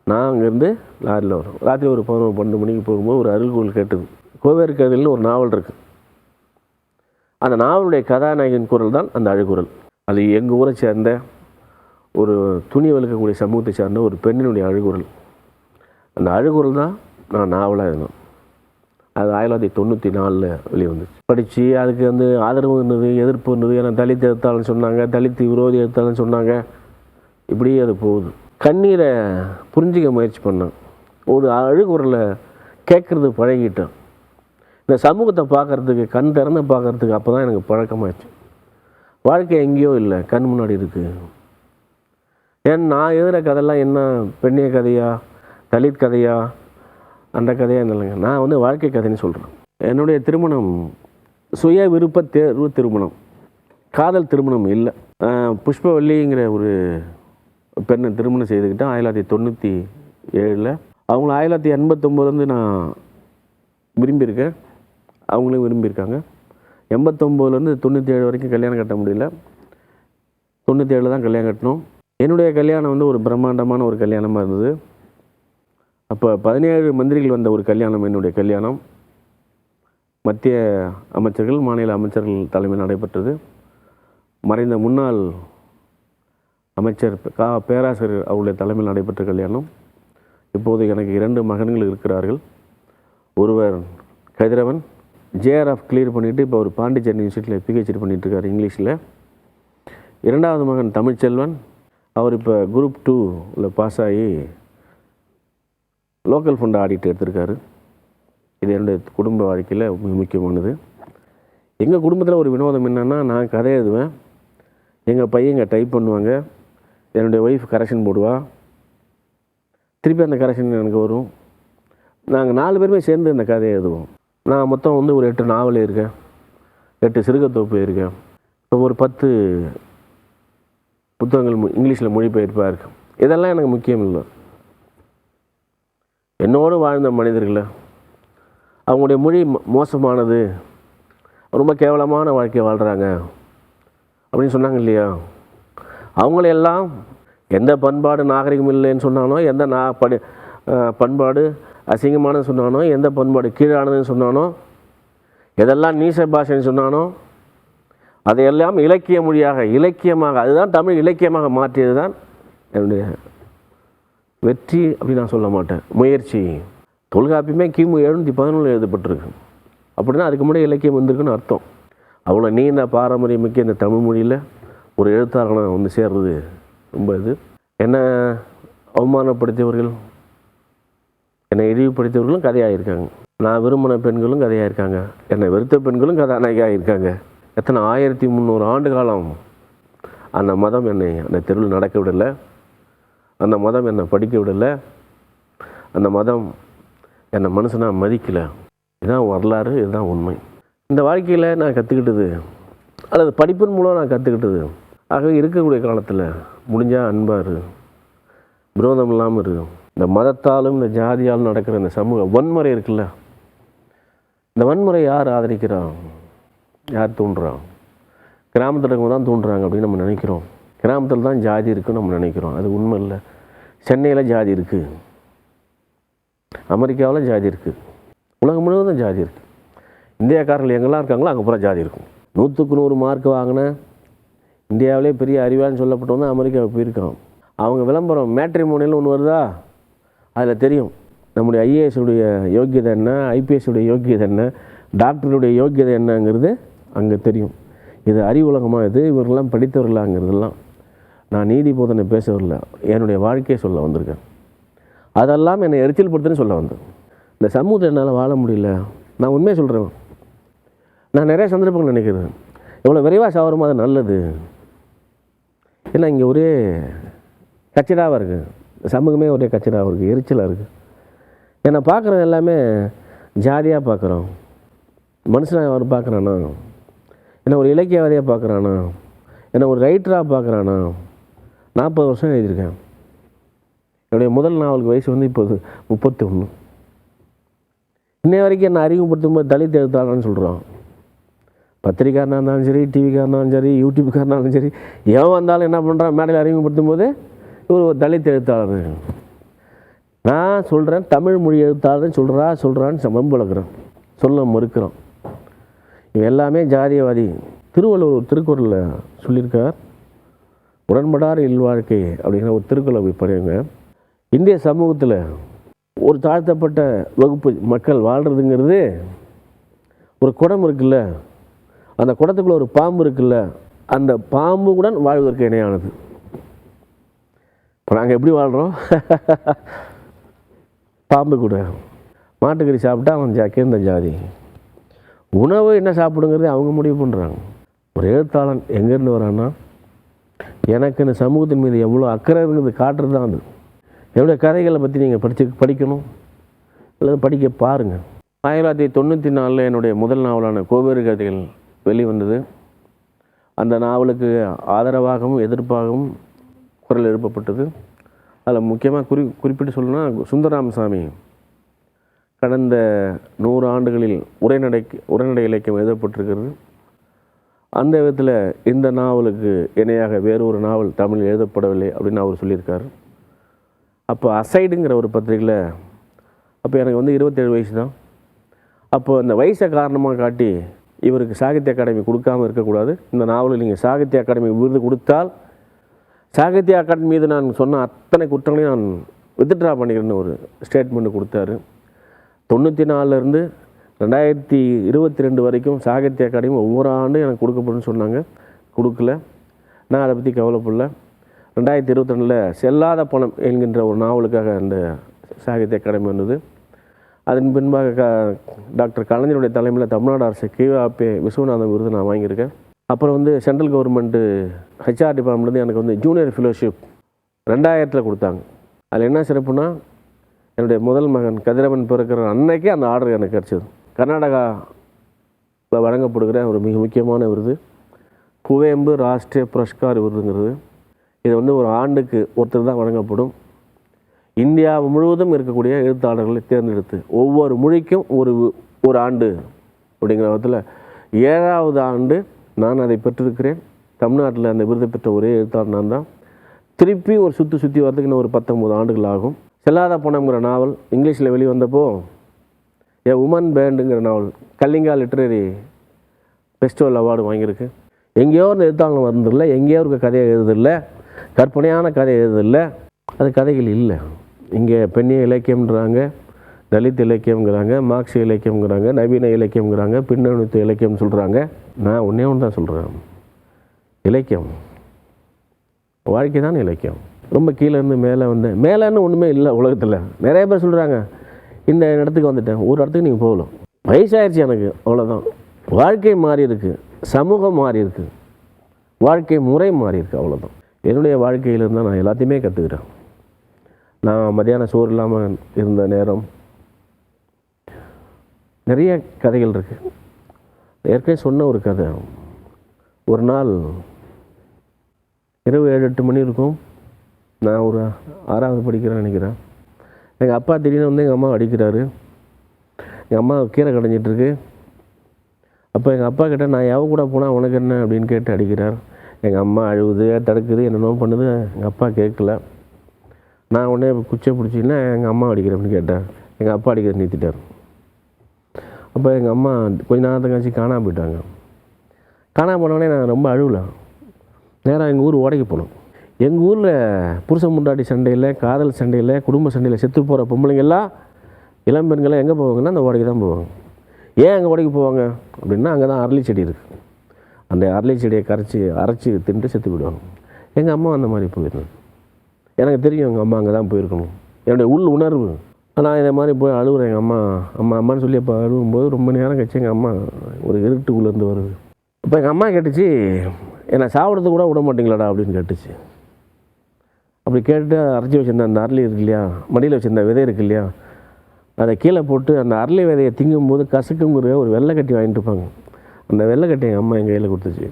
நான் அங்கேருந்து லாரியில் வரோம். ராத்திரி ஒரு 11-12 மணிக்கு போகும்போது ஒரு அழுகுரல் கேட்டுது. கோவேறு கதைகள்னு ஒரு நாவல் இருக்குது. அந்த நாவலுடைய கதாநாயகன் குரல் தான் அந்த அழுகுரல். அது எங்கள் ஊரை சேர்ந்த ஒரு துணி வளர்க்கக்கூடிய சமூகத்தை சார்ந்த ஒரு பெண்ணினுடைய அழுகுரல். அந்த அழுகுரல் தான் நான் நாவலாக இருந்தேன். அது 1994 வெளியே வந்துச்சு. படித்து அதுக்கு வந்து ஆதரவு இருந்தது, எதிர்ப்பு இருந்தது. ஏன்னா தலித் எழுத்தாளர்னு சொன்னாங்க, தலித் விரோதி எழுத்தாளர்னு சொன்னாங்க. இப்படியே அது போகுது. கண்ணீரை புரிஞ்சிக்க முயற்சி பண்ணேன். ஒரு அழுகுரலை கேட்குறது பழகிட்டேன். இந்த சமூகத்தை பார்க்குறதுக்கு, கண் திறந்து பார்க்குறதுக்கு அப்போ தான் எனக்கு பழக்கமாகிடுச்சு. வாழ்க்கை எங்கேயோ இல்லை, கண் முன்னாடி இருக்குது. ஏன் நான் எழுதுகிற கதையெல்லாம் என்ன பெண்ணிய கதையா, தலித் கதையா, அந்த கதையாக இல்லைங்க. நான் வந்து வாழ்க்கை கதைன்னு சொல்கிறேன். என்னுடைய திருமணம் சுய விருப்ப தேர்வு திருமணம், காதல் திருமணம் இல்லை. புஷ்பவல்லிங்கிற ஒரு பெண்ணை திருமணம் செய்துக்கிட்டேன் 1997. அவங்கள 1989 நான் விரும்பியிருக்கேன், அவங்களும் விரும்பியிருக்காங்க. 89 97 வரைக்கும் கல்யாணம் கட்ட முடியல. 97 தான் கல்யாணம் கட்டினோம். என்னுடைய கல்யாணம் வந்து ஒரு பிரம்மாண்டமான ஒரு கல்யாணமாக இருந்தது. அப்போ 17 மந்திரிகள் வந்த ஒரு கல்யாணம் என்னுடைய கல்யாணம். மத்திய அமைச்சர்கள், மாநில அமைச்சர்கள் தலைமையில் நடைபெற்றது. மறைந்த முன்னாள் அமைச்சர் பேராசிரியர் அவருடைய தலைமையில் நடைபெற்ற கல்யாணம். இப்போது எனக்கு 2 மகன்கள் இருக்கிறார்கள். ஒருவர் கதிரவன் JRF கிளியர் பண்ணிவிட்டு இப்போ ஒரு பாண்டிச்சேரி யூனிவர்சிட்டியில் PhD பண்ணிகிட்ருக்கார் இங்கிலீஷில். 2வது மகன் தமிழ்ச்செல்வன், அவர் இப்போ குரூப் 2ல் பாஸ் ஆகி லோக்கல் ஃபண்ட் ஆடிட் எடுத்திருக்காரு. இது என்னுடைய குடும்ப வாழ்க்கையில் முக்கியமானது. எங்கள் குடும்பத்தில் ஒரு வினோதம் என்னென்னா, நான் கதை எழுதுவேன், எங்கள் பையங்க டைப் பண்ணுவாங்க, என்னுடைய ஒய்ஃப் கரெக்ஷன் போடுவா, திருப்பி அந்த கரெக்ஷன் எனக்கு வரும். நாங்கள் 4 பேருமே சேர்ந்து இந்த கதையை எழுதுவோம். நான் மொத்தம் வந்து ஒரு 8 நாவல் இருக்கேன், 8 சிறுகத்தொகுப்பு இருக்கேன். இப்போ ஒரு 10 புத்தகங்கள் இங்கிலீஷில் மொழிபெயர்ப்பாக இருக்கு. இதெல்லாம் எனக்கு முக்கியம் இல்லை. என்னோடு வாழ்ந்த மனிதர்களை அவங்களுடைய மொழி மோசமானது, ரொம்ப கேவலமான வாழ்க்கையை வாழ்கிறாங்க அப்படின்னு சொன்னாங்க இல்லையா, அவங்களையெல்லாம் எந்த பண்பாடு நாகரிகம் இல்லைன்னு சொன்னானோ, எந்த பண்பாடு அசிங்கமானது சொன்னானோ, எந்த பண்பாடு கீழானதுன்னு சொன்னானோ, எதெல்லாம் நீச பாஷைன்னு சொன்னானோ, அதையெல்லாம் இலக்கிய மொழியாக இலக்கியமாக, அதுதான் தமிழ் இலக்கியமாக மாற்றியது தான் என்னுடைய வெற்றி அப்படின்னு நான் சொல்ல மாட்டேன், முயற்சி. தொல்காப்பியமே கிமு 711 எழுதப்பட்டிருக்கு. அப்படின்னா அதுக்கு முன்னாடி இலக்கியம் வந்திருக்குன்னு அர்த்தம். அவ்வளோ நீண்ட பாரம்பரியமிக்க இந்த தமிழ் மொழியில் ஒரு எழுத்தாளனை வந்து சேர்றது ரொம்ப இது. என்னை அவமானப்படுத்தியவர்கள், என்னை இழிவுபடுத்தியவர்களும் கதையாக இருக்காங்க. நான் விரும்பின பெண்களும் கதையாக இருக்காங்க. என்னை வெறுத்த பெண்களும் கதாநாயகியாக இருக்காங்க. எத்தனை 1300 ஆண்டு காலம் அந்த மதம் என்னை அந்த தெருவில் நடக்க விடலை, அந்த மதம் என்னை படிக்க விடலை, அந்த மதம் என்னை மனுஷனாக மதிக்கலை. இதுதான் வரலாறு, இதுதான் உண்மை. இந்த வாழ்க்கையில் நான் கற்றுக்கிட்டது, அல்லது படிப்பின் மூலம் நான் கற்றுக்கிட்டது. ஆகவே இருக்கக்கூடிய காலத்தில் முடிஞ்சால் அன்பாக இரு, விரோதம் இல்லாமல் இரு. இந்த மதத்தாலும் இந்த ஜாதியாலும் நடக்கிற இந்த சமூக வன்முறை இருக்குல்ல, இந்த வன்முறை யார் ஆதரிக்கிறான், யார் தூண்டுறான்? கிராமத்தில் இருக்கவங்க தான் தூண்டுறாங்க அப்படின்னு நம்ம நினைக்கிறோம். கிராமத்தில் தான் ஜாதி இருக்குன்னு நம்ம நினைக்கிறோம். அது உண்மை இல்லை. சென்னையில் ஜாதி இருக்குது, அமெரிக்காவில் ஜாதி இருக்குது, உலகம் முழுவதும் ஜாதி இருக்குது. இந்தியாக்காரர்கள் எங்கெல்லாம் இருக்காங்களோ அங்கே பூரா ஜாதி இருக்கும். 100க்கு 100 மார்க் வாங்கின இந்தியாவிலே பெரிய அறிவான்னு சொல்லப்பட்டவங்க தான் அமெரிக்காவுக்கு போயிருக்கான். அவங்க விளம்பரம் மேட்ரிமோனியல்னு ஒன்று வருதா, அதில் தெரியும் நம்முடைய ஐஏஎஸுடைய யோக்கியதை என்ன, ஐபிஎஸ்ஸுடைய யோக்கியதை என்ன, டாக்டருடைய யோக்கியதை என்னங்கிறது அங்கே தெரியும். இது அறிவுலகமாக, இது இவர்களெல்லாம் படித்தவர்களாங்கிறதெல்லாம். நான் நீதி போதனை பேச வரல, என்னுடைய வாழ்க்கையை சொல்ல வந்திருக்கேன். அதெல்லாம் என்னை எரிச்சல் படுத்துன்னு சொல்ல வந்தேன். இந்த சமூகத்தை என்னால் வாழ முடியல. நான் உண்மையை சொல்கிறேன். நான் நிறைய சந்தர்ப்பங்கள் நினைக்கிறேன், எவ்வளோ விரைவாக சாவரமோ அது நல்லது. ஏன்னா இங்கே ஒரே கச்சடாவாக இருக்குது, சமூகமே ஒரே கச்சடாவாக இருக்குது, எரிச்சலாக இருக்குது. ஏன்னா பார்க்குறது எல்லாமே ஜாதியாக பார்க்குறோம். மனுஷனாக அவர் பார்க்குறானா, என்ன ஒரு இலக்கியவாதியாக பார்க்குறானா, என்ன ஒரு ரைட்டராக பார்க்குறானா. 40 வருஷம் எழுதியிருக்கேன். என்னுடைய முதல் நாவலுக்கு வயசு வந்து இப்போது 31. இன்னை வரைக்கும் என்னை அறிமுகப்படுத்தும் போது தலித் எழுத்தாளர்னு சொல்கிறான். பத்திரிக்காரனாக இருந்தாலும் சரி, டிவிக்காரனாக இருந்தாலும் சரி, யூடியூப்காரனாக இருந்தாலும் சரி, எவன் வந்தாலும் என்ன பண்ணுறான், மேடையில் அறிமுகப்படுத்தும் போது இவர் ஒரு தலித் எழுத்தாளர். நான் சொல்கிறேன் தமிழ் மொழி எழுத்தாளர்னு சொல்கிறான்னு வம்பு வளர்க்குறேன், சொல்ல மறுக்கிறோம். இவன் எல்லாமே ஜாதியவாதி. திருவள்ளுவர் திருக்குறளில் சொல்லியிருக்கார், உடன்படார் இல்வாழ்க்கை அப்படிங்கிற ஒரு திருக்குறளை போய் படிங்க. இந்திய சமூகத்தில் ஒரு தாழ்த்தப்பட்ட வகுப்பு மக்கள் வாழ்கிறதுங்கிறது, ஒரு குடம் இருக்குல்ல, அந்த குடத்துக்குள்ளே ஒரு பாம்பு இருக்குல்ல, அந்த பாம்புடன் வாழ்வதற்கு இணையானது. இப்போ நாங்கள் எப்படி வாழ்கிறோம்? பாம்பு கூட. மாட்டுக்கறி சாப்பிட்டா அவன் கேந்த ஜாதி. உணவு என்ன சாப்பிடுங்கிறது அவங்க முடிவு பண்ணுறாங்க. ஒரு எழுத்தாளன் எங்கேருந்து வரான்னா, எனக்கு இந்த சமூகத்தின் மீது எவ்வளோ அக்கறை இருக்கிறது காட்டுறது தான் அது. என்னுடைய கதைகளை பற்றி நீங்கள் படிக்கணும் அல்லது படிக்க பாருங்கள். 1994 என்னுடைய முதல் நாவலான கோவேறு கதைகள் வெளிவந்தது. அந்த நாவலுக்கு ஆதரவாகவும் எதிர்ப்பாகவும் குரல் எழுப்பப்பட்டது. அதில் முக்கியமாக குறிப்பிட்டு சொல்லணும்னா, சுந்தரராமசாமி கடந்த 100 ஆண்டுகளில் உரைநடை இலக்கியம் எழுதப்பட்டிருக்கிறது. அந்த விதத்தில் இந்த நாவலுக்கு இணையாக வேறு ஒரு நாவல் தமிழில் எழுதப்படவில்லை அப்படின்னு அவர் சொல்லியிருக்காரு. அப்போ அசைடுங்கிற ஒரு பத்திரிகையில், அப்போ எனக்கு வந்து 27 வயசு தான். அப்போது அந்த வயசை காரணமாக காட்டி இவருக்கு சாகித்ய அகாடமி கொடுக்காமல் இருக்கக்கூடாது, இந்த நாவலில் நீங்கள் சாகித்ய அகாடமி விருது கொடுத்தால் சாகித்ய அகாடமி மீது நான் சொன்ன அத்தனை குற்றங்களையும் நான் வித்ட்ரா பண்ணிக்கிறேன்னு ஒரு ஸ்டேட்மெண்ட் கொடுத்தாரு. 94லேருந்து 2022 வரைக்கும் சாகித்ய அகாடமி ஒவ்வொரு ஆண்டும் எனக்கு கொடுக்கப்படுன்னு சொன்னாங்க, கொடுக்கல. நான் அதை பற்றி கவலைப்படல. 2022 செல்லாத பணம் என்கின்ற ஒரு நாவலுக்காக அந்த சாகித்ய அகாடமி வந்தது. அதன் பின்பாக டாக்டர் கலைஞருடைய தலைமையில் தமிழ்நாடு அரசு கிவாபே விஸ்வநாதன் விருது நான் வாங்கியிருக்கேன். அப்புறம் வந்து சென்ட்ரல் கவர்மெண்ட்டு HR டிபார்ட்மெண்ட்லேருந்து எனக்கு வந்து ஜூனியர் ஃபெலோஷிப் 2000 கொடுத்தாங்க. அதில் என்ன சிறப்புனா, என்னுடைய முதல் மகன் கதிரவன் பிறக்கிற அன்னைக்கே அந்த ஆர்டர் எனக்கு கிடச்சிது. கர்நாடகாவில் வழங்கப்படுகிற ஒரு மிக முக்கியமான விருது குவேம்பு ராஷ்ட்ரிய புரஸ்கார் விருதுங்கிறது. இது வந்து ஒரு ஆண்டுக்கு ஒருத்தர் தான் வழங்கப்படும். இந்தியா முழுவதும் இருக்கக்கூடிய எழுத்தாளர்களை தேர்ந்தெடுத்து ஒவ்வொரு மொழிக்கும் ஒரு ஆண்டு அப்படிங்கிற விதத்தில் 7வது ஆண்டு நான் அதை பெற்றிருக்கிறேன். தமிழ்நாட்டில் அந்த விருதை பெற்ற ஒரே எழுத்தாளர் நான் தான். திருப்பி ஒரு சுற்றி வரதுக்கு இன்னும் ஒரு 19 ஆண்டுகள் ஆகும். செல்லாத பணம்ங்கிற நாவல் இங்கிலீஷில் வெளிவந்தப்போ ஏ உமன் பேண்டுங்கிற நாவல் கலிங்கா லிட்ரரி ஃபெஸ்டிவல் அவார்டு வாங்கியிருக்கு. எங்கேயோ ஒரு எழுத்தாளர் வந்ததில்லை, எங்கேயோ ஒரு கதையை எழுதுதில்லை, கற்பனையான கதை எழுதுதில்லை, அது கதைகள் இல்லை. இங்கே பெண்ணிய இலக்கியம்ன்றாங்க, தலித் இலக்கியம்ங்கிறாங்க, மார்க்சிய இலக்கியம்ங்கிறாங்க, நவீன இலக்கியம்ங்கிறாங்க, பின்னணித்து இலக்கியம் சொல்கிறாங்க. நான் ஒன்றே ஒன்று தான் சொல்கிறேன், இலக்கியம் வாழ்க்கை தான் இலக்கியம். ரொம்ப கீழேருந்து மேலேன்னு ஒன்றுமே இல்லை உலகத்தில். நிறைய பேர் சொல்கிறாங்க இந்த இடத்துக்கு வந்துட்டேன், ஒரு இடத்துக்கு நீங்கள் போகலாம், வயசாகிடுச்சு எனக்கு, அவ்வளோதான். வாழ்க்கை மாறி இருக்குது, சமூகம் மாறி இருக்குது, வாழ்க்கை முறை மாறி இருக்குது, அவ்வளோதான். என்னுடைய வாழ்க்கையிலிருந்து நான் எல்லாத்தையுமே கற்றுக்கிறேன். நான் மத்தியானம் சோறு இல்லாமல் இருந்த நேரம் நிறைய கதைகள் இருக்குது. ஏற்கனவே சொன்ன ஒரு கதை, ஒரு நாள் இரவு 7-8 மணி இருக்கும். நான் ஒரு 6வது படிக்கிறேன்னு நினைக்கிறேன். எங்கள் அப்பா திடீர்னு வந்து எங்கள் அம்மா அடிக்கிறாரு. எங்கள் அம்மா கீரை கடைஞ்சிட்ருக்கு. அப்போ எங்கள் அப்பா கிட்ட நான் எவ கூட போனால் உனக்கு என்ன அப்படின்னு கேட்டு அடிக்கிறார். எங்கள் அம்மா அழுவுது, தடுக்குது, என்னென்னோ பண்ணுது. எங்கள் அப்பா கேட்கல. நான் உடனே குச்சை பிடிச்சின்னா எங்கள் அம்மா அடிக்கிறேன் அப்படின்னு கேட்டேன். எங்கள் அப்பா அடிக்கிறத நிறுத்திட்டார். அப்போ எங்கள் அம்மா கொஞ்ச நேரத்தை கழிச்சு காணாமல் போயிட்டாங்க. காணாமல் போனோடனே நான் ரொம்ப அழுவலாம். நேராக எங்கள் ஊர் ஓடைக்கு போனோம். எங்கள் ஊரில் புருஷன் முண்டாடி சண்டையில், காதல் சண்டையில், குடும்ப சண்டையில் செத்து போகிற பொம்பளைங்கெல்லாம் இளம்பெண்கள்லாம் எங்கே போவாங்கன்னா அந்த ஓடைக்கு தான் போவாங்க. ஏன் அங்கே ஓடைக்கு போவாங்க அப்படின்னா, அங்கே தான் அரளி செடி இருக்குது. அந்த அரளி செடியை அரைச்சி தின்ட்டு செத்து போயிடுவாங்க. எங்கள் அம்மா அந்த மாதிரி போயிருந்தது. எனக்கு தெரியும் எங்கள் அம்மா அங்கே தான் போயிருக்கணும். என்னுடைய உள் உணர்வு. நான் இந்த மாதிரி போய் அழுகுறேன். எங்கள் அம்மான்னு சொல்லி அப்போ அழுகும்போது ரொம்ப நேரம் கழிச்சு எங்கள் அம்மா ஒரு இருட்டுக்குள்ளேருந்து வருது. இப்போ எங்கள் அம்மா கேட்டுச்சு, என்னை சாப்பிட்றது கூட விட மாட்டிங்களாடா அப்படின்னு கேட்டுச்சு. அப்படி கேட்டு அரைச்சி வச்சுருந்தேன் அந்த அரளி இருக்கு இல்லையா, மடியில் வச்சுருந்த விதை இருக்கு இல்லையா, அதை கீழே போட்டு அந்த அரளி விதையை திங்கும்போது கசக்குங்கிற ஒரு வெள்ளைக்கட்டி வாங்கிட்டு இருப்பாங்க. அந்த வெள்ளைக்கட்டி எங்கள் அம்மா எங்கள் கையில் கொடுத்துச்சு.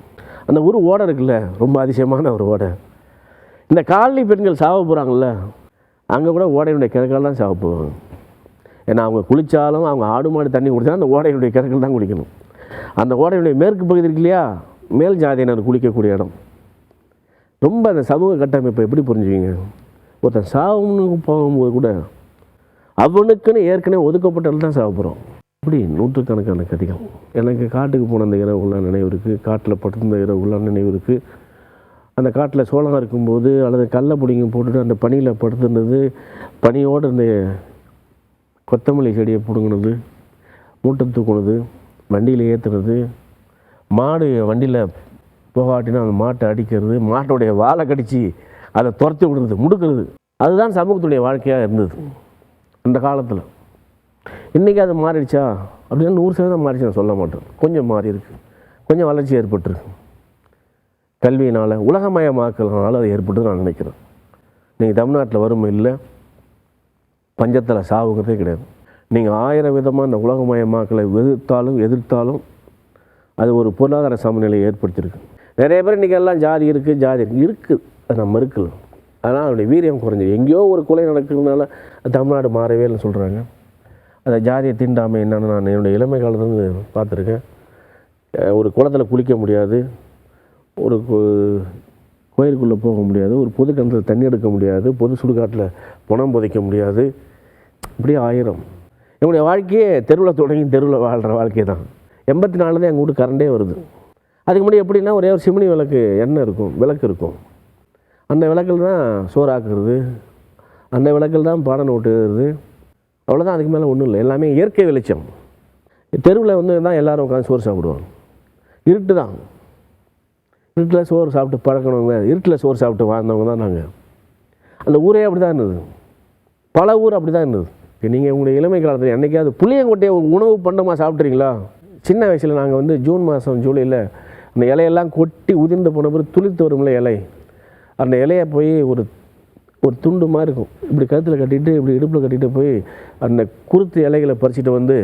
அந்த ஒரு ஓடை இருக்குல்ல, ரொம்ப அதிசயமான ஒரு ஓடை. இந்த காலனி பெண்கள் சாவ போகிறாங்கள்ல, அங்கே கூட ஓடையினுடைய கிழக்கால் தான் சாவ போவாங்க. ஏன்னா அவங்க குளித்தாலும், அவங்க ஆடு மாடு தண்ணி குடித்தாலும் அந்த ஓடையினுடைய கிழக்கில் தான் குளிக்கணும். அந்த ஓடையினுடைய மேற்கு பகுதி இருக்கு இல்லையா, மேல் ஜாதியினர் குளிக்கக்கூடிய இடம். ரொம்ப அந்த சமூக கட்டமைப்பை எப்படி புரிஞ்சுக்கிங்க? ஒருத்தன் சாவுன்னு போகும்போது கூட அவனுக்குன்னு ஏற்கனவே ஒதுக்கப்பட்டது தான் சாவ போகிறோம். இப்படி நூற்றுக்கணக்கான கதைகள். எனக்கு காட்டுக்கு போன அந்த இரவுக்குள்ள நினைவு இருக்குது, காட்டில் படுத்திருந்த இரவுக்குள்ள நினைவு இருக்குது. அந்த காட்டில் சோளம் இருக்கும்போது அல்லது கல்லை பிடிங்க போட்டுட்டு அந்த பனியில் படுத்துருந்தது, பனியோடு இருந்த கொத்தமல்லி செடியை பிடுங்கினது, மூட்டை தூக்குனது, வண்டியில் ஏற்றுனது, மாடு வண்டியில் போகாட்டினா அந்த மாட்டை அடிக்கிறது, மாட்டோடைய வாழை கடித்து அதை துரத்தி விடுறது, முடுக்கிறது. அதுதான் சமூகத்துடைய வாழ்க்கையாக இருந்தது அந்த காலத்தில். இன்றைக்கி அது மாறிடுச்சா அப்படின்னா 100% மாறிடுச்சு நான் சொல்ல மாட்டேன். கொஞ்சம் மாறி இருக்குது, கொஞ்சம் வளர்ச்சி ஏற்பட்டுருக்கு. கல்வியினால், உலகமயமாக்கல்னால அது ஏற்பட்டு நான் நினைக்கிறேன். நீங்கள் தமிழ்நாட்டில் வறுமை இல்லை, பஞ்சத்தில் சாவுங்கிறதே கிடையாது. நீங்கள் 1000 விதமாக இந்த உலகமயமாக்கலை எதிர்த்தாலும் அது ஒரு பொருளாதார சமநிலையை ஏற்படுத்தியிருக்கு. நிறைய பேர் இன்றைக்கி எல்லாம் ஜாதி இருக்குது, அது நம்ம இருக்கல. ஆனால் அதனுடைய வீரியம் குறைஞ்சிது. எங்கேயோ ஒரு கொலை நடக்கிறதுனால தமிழ்நாடு மாறவே இல்லைன்னு சொல்கிறாங்க. அந்த ஜாதியை தீண்டாமை என்னென்னு நான் என்னுடைய இளமை காலத்துலேருந்து பார்த்துருக்கேன். ஒரு குளத்தில் குளிக்க முடியாது, ஒரு கோயிலுக்குள்ளே போக முடியாது, ஒரு பொது கிணத்துல தண்ணி எடுக்க முடியாது, பொது சுடுகாட்டில் பணம் புதைக்க முடியாது. இப்படியே 1000. என்னுடைய வாழ்க்கையே தெருவில் தொடங்கி தெருவில் வாழ்கிற வாழ்க்கை தான். 84 தான் எங்கள் வீட்டு கரண்டே வருது. அதுக்கு முன்னாடி எப்படின்னா ஒரே ஒரு சிமினி விளக்கு எண்ணெய் இருக்கும், விளக்கு இருக்கும். அந்த விளக்கில் தான் சோறாக்குறது, அந்த விளக்கில் தான் பானை ஓட்டுறது. அவ்வளோதான், அதுக்கு மேலே ஒன்றும் இல்லை. எல்லாமே இயற்கை வெளிச்சம். தெருவில் தான் எல்லோரும் உட்காந்து சோறு சாப்பிடுவாங்க. இருட்டு தான். இருட்டில் சோறு சாப்பிட்டு பழக்கணவங்க, இருட்டில் சோறு சாப்பிட்டு வாழ்ந்தவங்க தான் நாங்கள். அந்த ஊரே அப்படி தான் இருந்தது. பல ஊர் அப்படி தான் இருந்தது. நீங்கள் உங்களுடைய இளமை காலத்தில் என்றைக்காவது புளியங்கொட்டையை உணவு பண்டமாக சாப்பிட்றீங்களா? சின்ன வயசில் நாங்கள் ஜூன் மாதம் ஜூலையில் அந்த இலையெல்லாம் கொட்டி உதிர்ந்து போன பிறகு துளிர்த்து வரும்ல இலை, அந்த இலையை போய் ஒரு துண்டு மாதிரி இருக்கும், இப்படி கழுத்தில் கட்டிட்டு இப்படி இடுப்பில் கட்டிட்டு போய் அந்த குருத்து இலைகளை பறிச்சுட்டு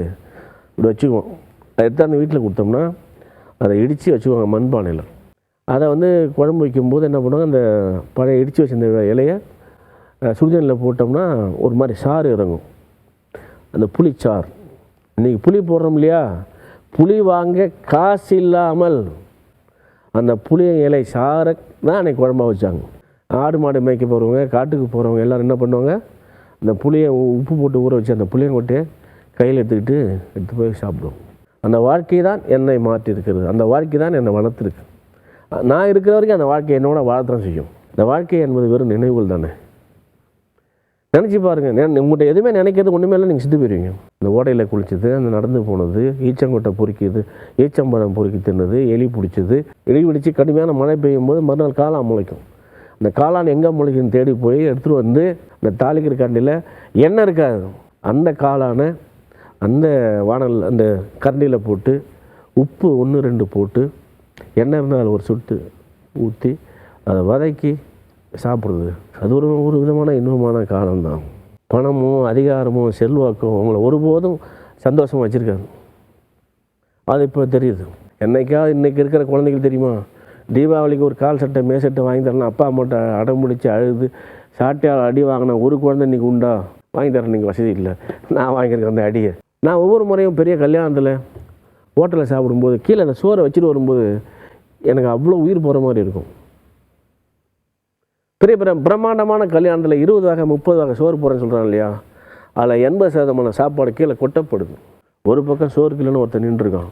இப்படி வச்சுக்குவோம். அதை எடுத்து அந்த வீட்டில் கொடுத்தோம்னா அதை இடித்து வச்சுக்குவாங்க மண்பானையில். அதை குழம்பு வைக்கும்போது என்ன பண்ணுவாங்க, அந்த பழைய இடித்து வச்சிருந்த இலையை சுடுதண்ணில் போட்டோம்னா ஒரு மாதிரி சாறு இறங்கும், அந்த புளிச்சாறு. இன்றைக்கி புளி போடுறோம் இல்லையா, புளி வாங்க காசு இல்லாமல் அந்த புளிய இலை சாரை தான் அன்றைக்கி குழம்பா வச்சாங்க. ஆடு மாடு மேய்க்க போகிறவங்க, காட்டுக்கு போகிறவங்க எல்லோரும் என்ன பண்ணுவாங்க, அந்த புளியை உப்பு போட்டு ஊற வச்சு அந்த புளியங்கொட்டையை கையில் எடுத்து போய் சாப்பிடுவோம். அந்த வாழ்க்கை தான் என்னை மாற்றி இருக்கிறது. அந்த வாழ்க்கை தான் என்னை வளர்த்துருக்கு. நான் இருக்கிற வரைக்கும் அந்த வாழ்க்கை என்னோட வாழத்தான் செய்யும். இந்த வாழ்க்கை என்பது வெறும் நினைவுகள் தானே. நினச்சி பாருங்கள், உங்கள்கிட்ட எதுவுமே நினைக்கிறது ஒன்றுமே இல்லை, நீங்கள் செத்து போயிடுவீங்க. இந்த ஓடையில் குளிச்சது, அந்த நடந்து போனது, ஈச்சங்கொட்டை பொறுக்கிது, ஈச்சம்பழம் பொறுக்கி தின்னது, எலி பிடிச்சது, எலி பிடிச்சி கடுமையான மழை பெய்யும் போது மறுநாள் காளான் முளைக்கும். அந்த காளான் எங்கே முளைக்குன்னு தேடி போய் எடுத்துகிட்டு அந்த தாளிக்கிற கரண்டியில் எண்ணெய் இருக்காது, அந்த காளானை அந்த அந்த கரண்டியில் போட்டு உப்பு 1-2 போட்டு எண்ணெய் இருந்தால் ஒரு சுட்டு ஊற்றி அதை வதக்கி சாப்பிட்றது. அது ஒரு விதமான இன்பமான காலம்தான். பணமும் அதிகாரமும் செல்வாக்கும் அவங்கள ஒருபோதும் சந்தோஷமாக வச்சுருக்காது. அது இப்போ தெரியுது. என்றைக்காவது இன்றைக்கி இருக்கிற குழந்தைகள் தெரியுமா, தீபாவளிக்கு ஒரு கால் சட்டை மேசட்டை வாங்கி தரணும், அப்பா அம்மாட்ட அடம் பிடிச்சி அழுது சாட்டையால் அடி வாங்கின ஒரு குழந்தை இன்றைக்கி உண்டா? வாங்கி தரேன், நீங்கள் வசதி இல்லை, நான் வாங்கியிருக்கேன் அந்த அடியை. நான் ஒவ்வொரு முறையும் பெரிய கல்யாணத்தில் ஹோட்டலில் சாப்பிடும்போது கீழே அந்த சோறை வச்சுட்டு வரும்போது எனக்கு அவ்வளோ உயிர் போகிற மாதிரி இருக்கும். பெரிய பிரம்மாண்டமான கல்யாணத்தில் 20 வகை 30 வகை சோறு போகிறேன்னு சொல்கிறாங்க இல்லையா, அதில் 80% சாப்பாடு கீழே கொட்டப்படுது. ஒரு பக்கம் சோறு கீழேன்னு ஒருத்தர் நின்றுருக்கான்,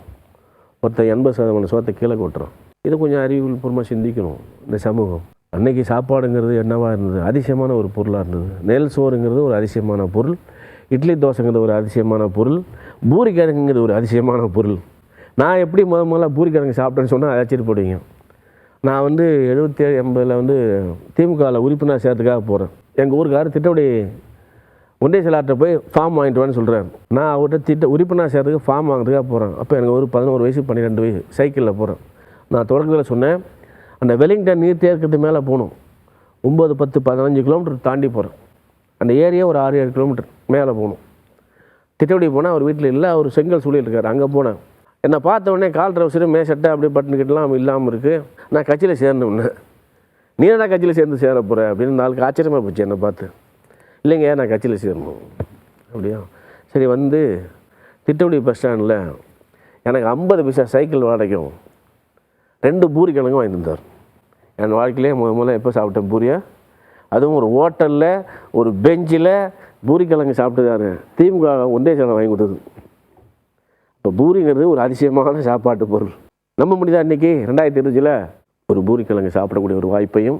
ஒருத்தர் 80% சோத்தை கீழே கொட்டுறான். இது கொஞ்சம் அறிவுபூர்வமாக சிந்திக்கணும் இந்த சமூகம். அன்றைக்கி சாப்பாடுங்கிறது என்னவாக இருந்தது, அதிசயமான ஒரு பொருளாக இருந்தது. நெல் சோறுங்கிறது ஒரு அதிசயமான பொருள், இட்லி தோசைங்கிறது ஒரு அதிசயமான பொருள், பூரி கிழங்குங்கிறது ஒரு அதிசயமான பொருள். நான் எப்படி முதல்ல பூரி கிழங்கு சாப்பிட்டேன்னு சொன்னால் ஆச்சரியப்படுவீங்க. நான் 77-80 திமுகவில் உறுப்பினர் சேர்த்துக்காக போகிறேன். எங்கள் ஊருக்காரர் திட்டப்படி ஒன்றிய செயலாளர்கிட்ட போய் ஃபார்ம் வாங்கிட்டு வான்னு சொல்கிறார். நான் அவர்கிட்ட உறுப்பினர் சேர்த்துக்கு ஃபார்ம் வாங்குறதுக்காக போகிறேன். அப்போ எனக்கு ஒரு 11 வயசு 12 வயசு சைக்கிளில் போகிறேன். நான் தொடக்கத்தில் சொன்னேன், அந்த வெலிங்டன் நீர் தேக்கத்து மேலே போகணும், 9, 10, 15 கிலோமீட்டர் தாண்டி போகிறேன். அந்த ஏரியா ஒரு 6-7 கிலோமீட்டர் மேலே போகணும். திட்டப்படி போனால் அவர் வீட்டில் இல்லை, அவர் செங்கல் சூழல் இருக்கார். அங்கே போனேன். என்னை பார்த்த உடனே கால் ட்ரவுசரு மேசட்டை அப்படியே பட்டனுக்கிட்டலாம் இல்லாமல் இருக்குது. நான் கட்சியில் சேர்ந்தோன்னே, நீ என்ன கட்சியில் சேர்ந்து சேர போகிற அப்படின்னு நாளுக்கு ஆச்சரியமாக போச்சு என்னை பார்த்து. இல்லைங்க, நான் கட்சியில் சேரணும் அப்படியா, சரி. திட்டப்படி பஸ் ஸ்டாண்டில் எனக்கு 50 பைசா சைக்கிள் வாடகைக்கும் 2 பூரி கிழங்கும் வாங்கி தந்தார். என் வாழ்க்கையிலே முதல்ல எப்போ சாப்பிட்டேன் பூரியை, அதுவும் ஒரு ஹோட்டலில் ஒரு பெஞ்சில் பூரி கிழங்கு சாப்பிட்டுதாரு. திமுக ஒன்றிய செயலாளர் வாங்கி கொடுத்தது. இப்போ பூரிங்கிறது ஒரு அதிசயமான சாப்பாட்டு பொருள். நம்ப முடியுதா? இன்றைக்கி 2020 ஒரு பூரி கிழங்கு சாப்பிடக்கூடிய ஒரு வாய்ப்பையும்,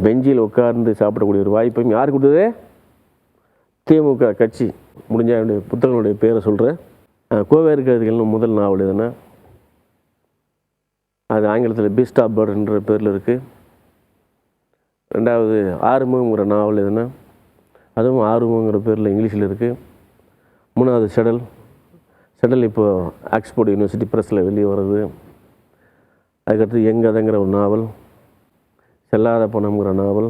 பெஞ்சில் உட்கார்ந்து சாப்பிடக்கூடிய ஒரு வாய்ப்பையும் யார் கொடுத்தது? திமுக கட்சி. முடிஞ்ச என்னுடைய புத்தகங்களுடைய பேரை சொல்கிறேன். கோவேறு கழுதைகள்னு முதல் நாவல் எதுனா, அது ஆங்கிலத்தில் பீஸ்ட் ஆஃப் பர்டுன்ற பேரில் இருக்குது. 2வது ஆறுமுகங்கிற நாவல் எதுனா, அதுவும் ஆறுமுகங்கிற பேரில் இங்கிலீஷில் இருக்குது. 3வது செடல் இப்போது ஆக்ஸ்போர்ட் யூனிவர்சிட்டி ப்ரெஸ்ஸில் வெளியே வருது. அதுக்கடுத்து எங்கதங்கிற ஒரு நாவல், செல்லாத பணம்ங்கிற நாவல்,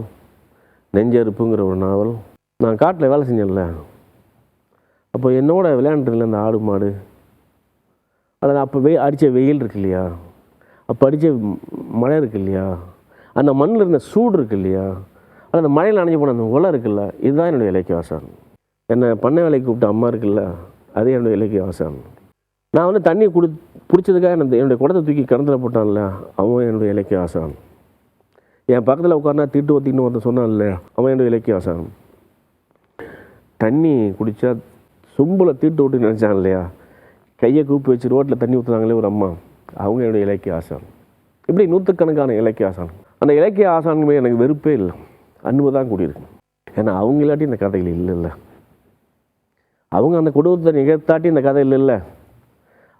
நெஞ்செருப்புங்கிற ஒரு நாவல். நான் காட்டில் வேலை செஞ்சேன்ல, அப்போ என்னோட விளையாண்டுல அந்த ஆடு மாடு, அதில் அப்போ அடித்த வெயில் இருக்கு இல்லையா, அப்போ அடித்த மழை இருக்குது இல்லையா, அந்த மண்ணில் இருந்த சூடு இருக்குது இல்லையா, அது அந்த மழையில் நனைஞ்சு போன அந்த உலை இருக்குல்ல, இதுதான் என்னுடைய இலக்கிய ஆசான். என்னை பண்ணை வேலைக்கு கூப்பிட்ட அம்மா இருக்குல்ல, அது என்னுடைய இலக்கிய ஆசான். நான் தண்ணி பிடிச்சதுக்காக என்னுடைய குடத்தை தூக்கி கிணத்துல போட்டான்ல, அவன் என்னுடைய இலக்கிய ஆசான். என் பக்கத்தில் உட்கார்னா தீட்டு ஒத்தின்னு ஒருத்தன் சொன்னான்ல, அவன் என்னுடைய இலக்கிய ஆசான். தண்ணி குடித்தா சொம்பில் தீட்டு விட்டு நினச்சாங்க இல்லையா, கையை கூப்பி வச்சு ரோட்டில் தண்ணி ஊற்றுனாங்களே ஒரு அம்மா, அவங்க என்னுடைய இலக்கிய ஆசான். இப்படி நூற்றுக்கணக்கான இலக்கிய ஆசான். அந்த இலக்கிய ஆசான்மே எனக்கு வெறுப்பே இல்லை, அன்பு தான் கூடியிருக்கு. ஏன்னா அவங்க இல்லாட்டி இந்த கதைகள் இல்லைல்ல, அவங்க அந்த குடும்பத்தை நிகழ்த்தாட்டி இந்த கதை இல்லைல்ல,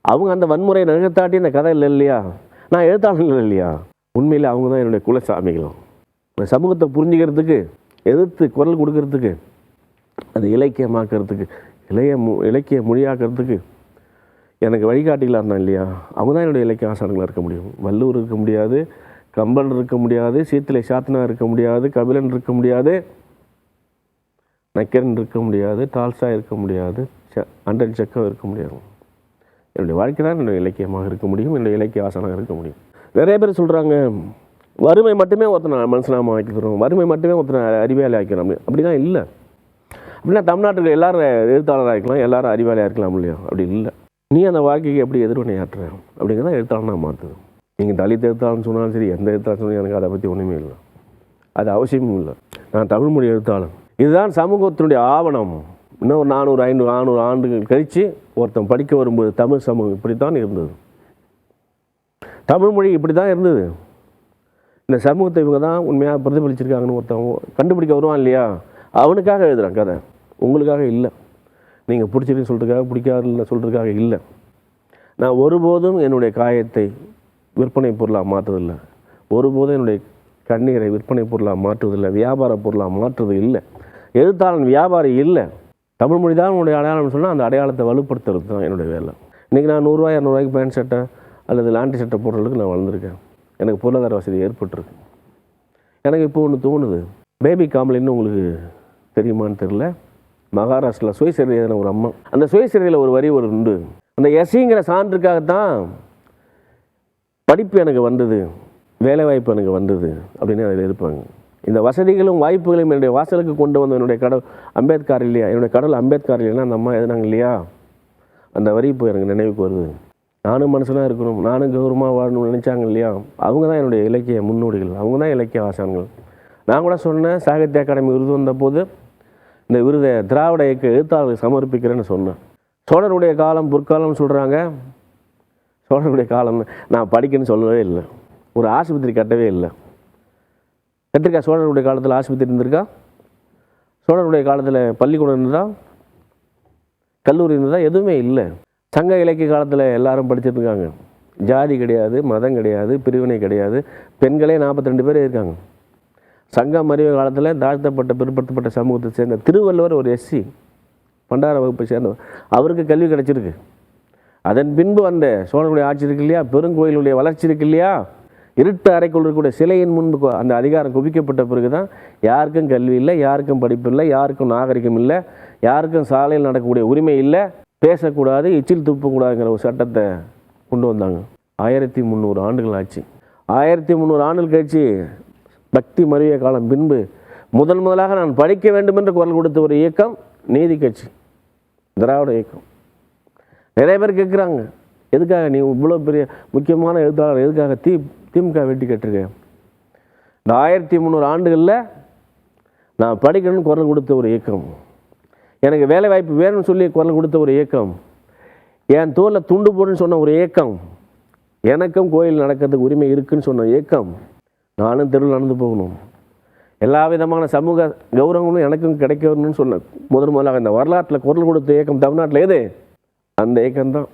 அவங்க அந்த வன்முறையை நிகழ்த்தாட்டி இந்த கதை இல்லை இல்லையா, நான் எழுத்தாளர் இல்லை இல்லையா. உண்மையில் அவங்க தான் என்னுடைய குலசாமிகளும். இந்த சமூகத்தை புரிஞ்சுக்கிறதுக்கு, எதிர்த்து குரல் கொடுக்கறதுக்கு, அது இலக்கியமாக்கிறதுக்கு, இலக்கிய மொழியாக்கிறதுக்கு எனக்கு வழிகாட்டிகளாக இருந்தான் இல்லையா, அவங்க தான் என்னுடைய இலக்கிய ஆசான்களாக இருக்க முடியும். வள்ளுவர் இருக்க முடியாது, கம்பன் இருக்க முடியாது, சீத்தலை சாத்தனா இருக்க முடியாது, கபிலன் இருக்க முடியாது, நக்கரன் இருக்க முடியாது, டால்ஸ்டாய் இருக்க முடியாது, அண்டன் செக்கோ இருக்க முடியாது. என்னுடைய வாழ்க்கை தான் என்னுடைய இலக்கியமாக இருக்க முடியும், என்னுடைய இலக்கிய ஆசானாக இருக்க முடியும். நிறைய பேர் சொல்கிறாங்க, வறுமை மட்டுமே ஒருத்தனை மனுஷனாக ஆக்கி தரும், வறுமை மட்டுமே ஒருத்தனை அறிவாளி ஆக்கிறோம். அப்படிலாம் இல்லை. அப்படின்னா தமிழ்நாட்டில் எல்லோரும் எழுத்தாளராக இருக்கலாம், எல்லோரும் அறிவாளியாக இருக்கலாம் இல்லையா, அப்படி இல்லை. நீ அந்த வாழ்க்கைக்கு எப்படி எதிர்வினையாற்றுற அப்படிங்கிறத எழுத்தாளனாக மாற்றுது. நீங்கள் தலித் எழுத்தாளர்னு சொன்னாலும் சரி, எந்த எழுத்தாளர் சொன்னாலும் எனக்கு அதை பற்றி ஒன்றுமே இல்லை, அது அவசியமும் இல்லை. நான் தமிழ்மொழி எழுத்தாளன். இதுதான் சமூகத்தினுடைய ஆவணம். இன்னும் ஒரு 400 ஆண்டுகள் கழித்து ஒருத்தன் படிக்க வரும்போது தமிழ் சமூகம் இப்படி தான் இருந்தது, தமிழ்மொழி இப்படி தான் இருந்தது, இந்த சமூகத்தை இவங்க தான் உண்மையாக பிரதிபலிச்சிருக்காங்கன்னு ஒருத்தவங்க கண்டுபிடிக்க வருவான் இல்லையா, அவனுக்காக எழுதுகிறான் கதை, உங்களுக்காக இல்லை. நீங்கள் பிடிச்சிருக்குன்னு சொல்கிறதுக்காக, பிடிக்காதுன்னு சொல்கிறதுக்காக இல்லை. நான் ஒருபோதும் என்னுடைய காயத்தை விற்பனை பொருளாக மாற்றுறதில்லை, ஒருபோதும் என்னுடைய கண்ணீரை விற்பனை பொருளாக மாற்றுவதில்லை, வியாபார பொருளாக மாற்றுறது இல்லை. எழுத்தாளன் வியாபாரி இல்லை. தமிழ்மொழி தான் என்னுடைய அடையாளம்னு சொன்னால் அந்த அடையாளத்தை வலுப்படுத்துறது தான் என்னுடைய வேலை. இன்றைக்கி நான் 100 ரூபா 200 ரூபாய்க்கு பேண்ட் சட்டை அல்லது லாண்ட்ரி சட்டை போடுறதுக்கு நான் வளர்ந்துருக்கேன். எனக்கு பொருளாதார வசதி ஏற்பட்டுருக்கு. எனக்கு இப்போ ஒன்று தோணுது, பேபி காம்லின்னு உங்களுக்கு தெரியுமான்னு தெரில, மகாராஷ்டிராவில் சுயசரிதையான ஒரு அம்மா, அந்த சுயசரிதையில் ஒரு வரி ஒரு உண்டு, அந்த எஸ்சிங்கிற சான்றுக்காகத்தான் படிப்பு எனக்கு வந்தது, வேலைவாய்ப்பு எனக்கு வந்தது அப்படின்னு அதில் இருப்பாங்க. இந்த வசதிகளும் வாய்ப்புகளையும் என்னுடைய வாசலுக்கு கொண்டு வந்த என்னுடைய கடவுள் அம்பேத்கர் இல்லையா, என்னுடைய கடவுள் அம்பேத்கர் இல்லைன்னா அந்த அம்மா எதுனாங்க இல்லையா, அந்த வரி இப்போ எனக்கு நினைவுக்கு வருது. நானும் மனுஷனாக இருக்கணும், நானும் கௌரவமாக வாழணும்னு நினச்சாங்க இல்லையா, அவங்க தான் என்னுடைய இலக்கிய முன்னோடிகள், அவங்க தான் இலக்கிய ஆசான்கள். நான் கூட சொன்னேன், சாகித்ய அகாடமி விருது வந்தபோது இந்த விருதை திராவிட இயக்க எழுத்தாளர்களுக்கு சமர்ப்பிக்கிறேன்னு சொன்னேன். சோழருடைய காலம் பொற்காலம்னு சொல்கிறாங்க, சோழருடைய காலம் நான் படிக்கணும்னு சொல்லவே இல்லை, ஒரு ஆஸ்பத்திரி கட்டவே இல்லை. கட்டிருக்கா? சோழருடைய காலத்தில் ஆஸ்பத்திரி இருந்திருக்கா? சோழருடைய காலத்தில் பள்ளிக்கூடம் இருந்ததா? கல்லூரி இருந்ததா? எதுவுமே இல்லை. சங்க இலக்கிய காலத்தில் எல்லாரும் படிச்சிருக்காங்க. ஜாதி கிடையாது, மதம் கிடையாது, பிரிவினை கிடையாது, பெண்களே 42 பேர் இருக்காங்க. சங்கம் அறிவு காலத்தில் தாழ்த்தப்பட்ட பிற்படுத்தப்பட்ட சமூகத்தை சேர்ந்த திருவள்ளுவர் ஒரு எஸ்சி, பண்டார வகுப்பை சேர்ந்தவர், அவருக்கு கல்வி கிடைச்சிருக்கு. அதன் பின்பு வந்த சோழனுடைய ஆட்சி இருக்கு இல்லையா, பெருங்கோயிலுடைய வளர்ச்சி இருக்கு இல்லையா, இருட்டு அறைக்குள் இருக்கக்கூடிய சிலையின் முன்பு அந்த அதிகாரம் குவிக்கப்பட்ட பிறகு தான் யாருக்கும் கல்வி இல்லை, யாருக்கும் படிப்பு இல்லை, யாருக்கும் நாகரிகம் இல்லை, யாருக்கும் சாலையில் நடக்கக்கூடிய உரிமை இல்லை, பேசக்கூடாது, எச்சில் துப்பக்கூடாதுங்கிற ஒரு சட்டத்தை கொண்டு வந்தாங்க. 1300 ஆண்டுகள் ஆச்சு. 1300 ஆண்டுகள் கழிச்சு பக்தி மருவிய காலம் பின்பு முதலாக நான் படிக்க வேண்டும் என்று குரல் கொடுத்த ஒரு இயக்கம் நீதி கட்சி, திராவிட இயக்கம். நிறைய பேர் கேட்குறாங்க, எதுக்காக நீ இவ்வளோ பெரிய முக்கியமான எழுத்தாளர் எதுக்காக திமுக வெட்டி கேட்டிருக்க? இந்த 1300 ஆண்டுகளில் நான் படிக்கணும்னு குரல் கொடுத்த ஒரு இயக்கம், எனக்கு வேலை வாய்ப்பு வேணும்னு சொல்லி குரல் கொடுத்த ஒரு இயக்கம், என் தோலில் துண்டு போடுன்னு சொன்ன ஒரு இயக்கம், எனக்கும் கோயில் நடக்கிறதுக்கு உரிமை இருக்குன்னு சொன்ன இயக்கம், நானும் தெருவில் நடந்து போகணும், எல்லா விதமான சமூக கௌரவங்களும் எனக்கும் கிடைக்கணும்னு சொன்ன முதலாக இந்த வரலாற்றில் குரல் கொடுத்த இயக்கம் தமிழ்நாட்டில் எது? அந்த இயக்கம்தான்.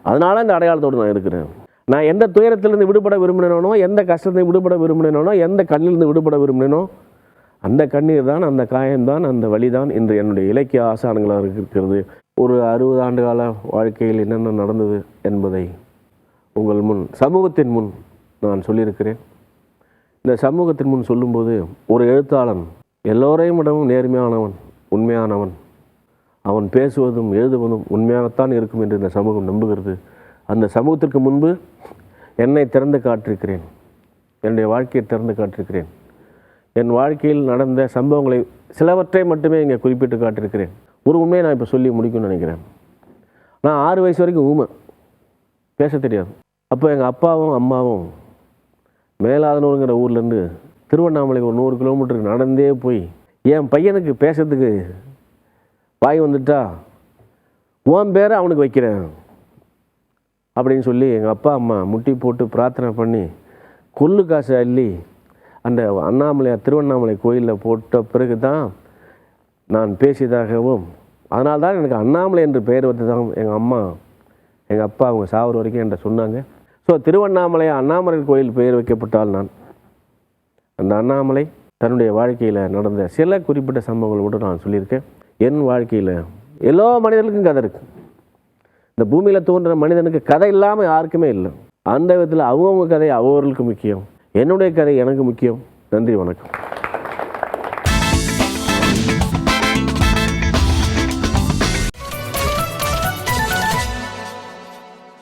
அதனால இந்த அடையாளத்தோடு நான் இருக்கிறேன். நான் எந்த துயரத்திலிருந்து விடுபட விரும்பினேனோ, எந்த கஷ்டத்தை விடுபட விரும்பினேனோ, எந்த கண்ணிலிருந்து விடுபட விரும்பினேனோ, அந்த கண்ணீர் தான், அந்த காயம்தான், அந்த வழிதான் இன்று என்னுடைய இலக்கிய ஆசானங்களாக இருக்கிறது. ஒரு 60 ஆண்டு கால வாழ்க்கையில் என்னென்ன நடந்தது என்பதை உங்கள் முன், சமூகத்தின் முன் நான் சொல்லியிருக்கிறேன். இந்த சமூகத்தின் முன் சொல்லும்போது, ஒரு எழுத்தாளன் எல்லோரையும் விடவும் நேர்மையானவன், உண்மையானவன், அவன் பேசுவதும் எழுதுவதும் உண்மையாகத்தான் இருக்கும் என்று இந்த சமூகம் நம்புகிறது. அந்த சமூகத்திற்கு முன்பு என்னை திறந்து காட்டிருக்கிறேன், என்னுடைய வாழ்க்கையை திறந்து காட்டிருக்கிறேன். என் வாழ்க்கையில் நடந்த சம்பவங்களை சிலவற்றை மட்டுமே இங்கே குறிப்பிட்டு காட்டியிருக்கிறேன். ஒரு உண்மையை நான் இப்போ சொல்லி முடிக்கும்னு நினைக்கிறேன். நான் 6 வயசு வரைக்கும் ஊமை, பேச தெரியாது. அப்போ எங்கள் அப்பாவும் அம்மாவும் மேலாதனூருங்கிற ஊர்லேருந்து திருவண்ணாமலைக்கு ஒரு 100 கிலோமீட்டருக்கு நடந்தே போய் என் பையனுக்கு பேசுறதுக்கு வாய் வந்துட்டா உன் பேரை அவனுக்கு வைக்கிறேன் அப்படின்னு சொல்லி எங்கள் அப்பா அம்மா முட்டி போட்டு பிரார்த்தனை பண்ணி கொள்ளு காசை அள்ளி அந்த அண்ணாமலையார் திருவண்ணாமலை கோயிலில் போட்ட பிறகு தான் நான் பேசியதாகவும், அதனால தான் எனக்கு அண்ணாமலை என்று பெயர் வந்து தான் எங்கள் அம்மா எங்கள் அப்பா அவங்க சாவர வரைக்கும் என்கிட்ட சொன்னாங்க. ஸோ திருவண்ணாமலை அண்ணாமலை கோயில் பெயர் வைக்கப்பட்டால் நான் அந்த அண்ணாமலை தன்னுடைய வாழ்க்கையில் நடந்த சில குறிப்பிட்ட சம்பவங்கள் மட்டும் நான் சொல்லியிருக்கேன். என் வாழ்க்கையில் எல்லா மனிதர்களுக்கும் கதை இருக்குது. இந்த பூமியில் தோன்ற மனிதனுக்கு கதை இல்லாமல் யாருக்குமே இல்லை. அந்த விதத்தில் அவங்கவுங்க கதை அவர்களுக்கு முக்கியம், என்னுடைய கதை எனக்கு முக்கியம். நன்றி, வணக்கம்.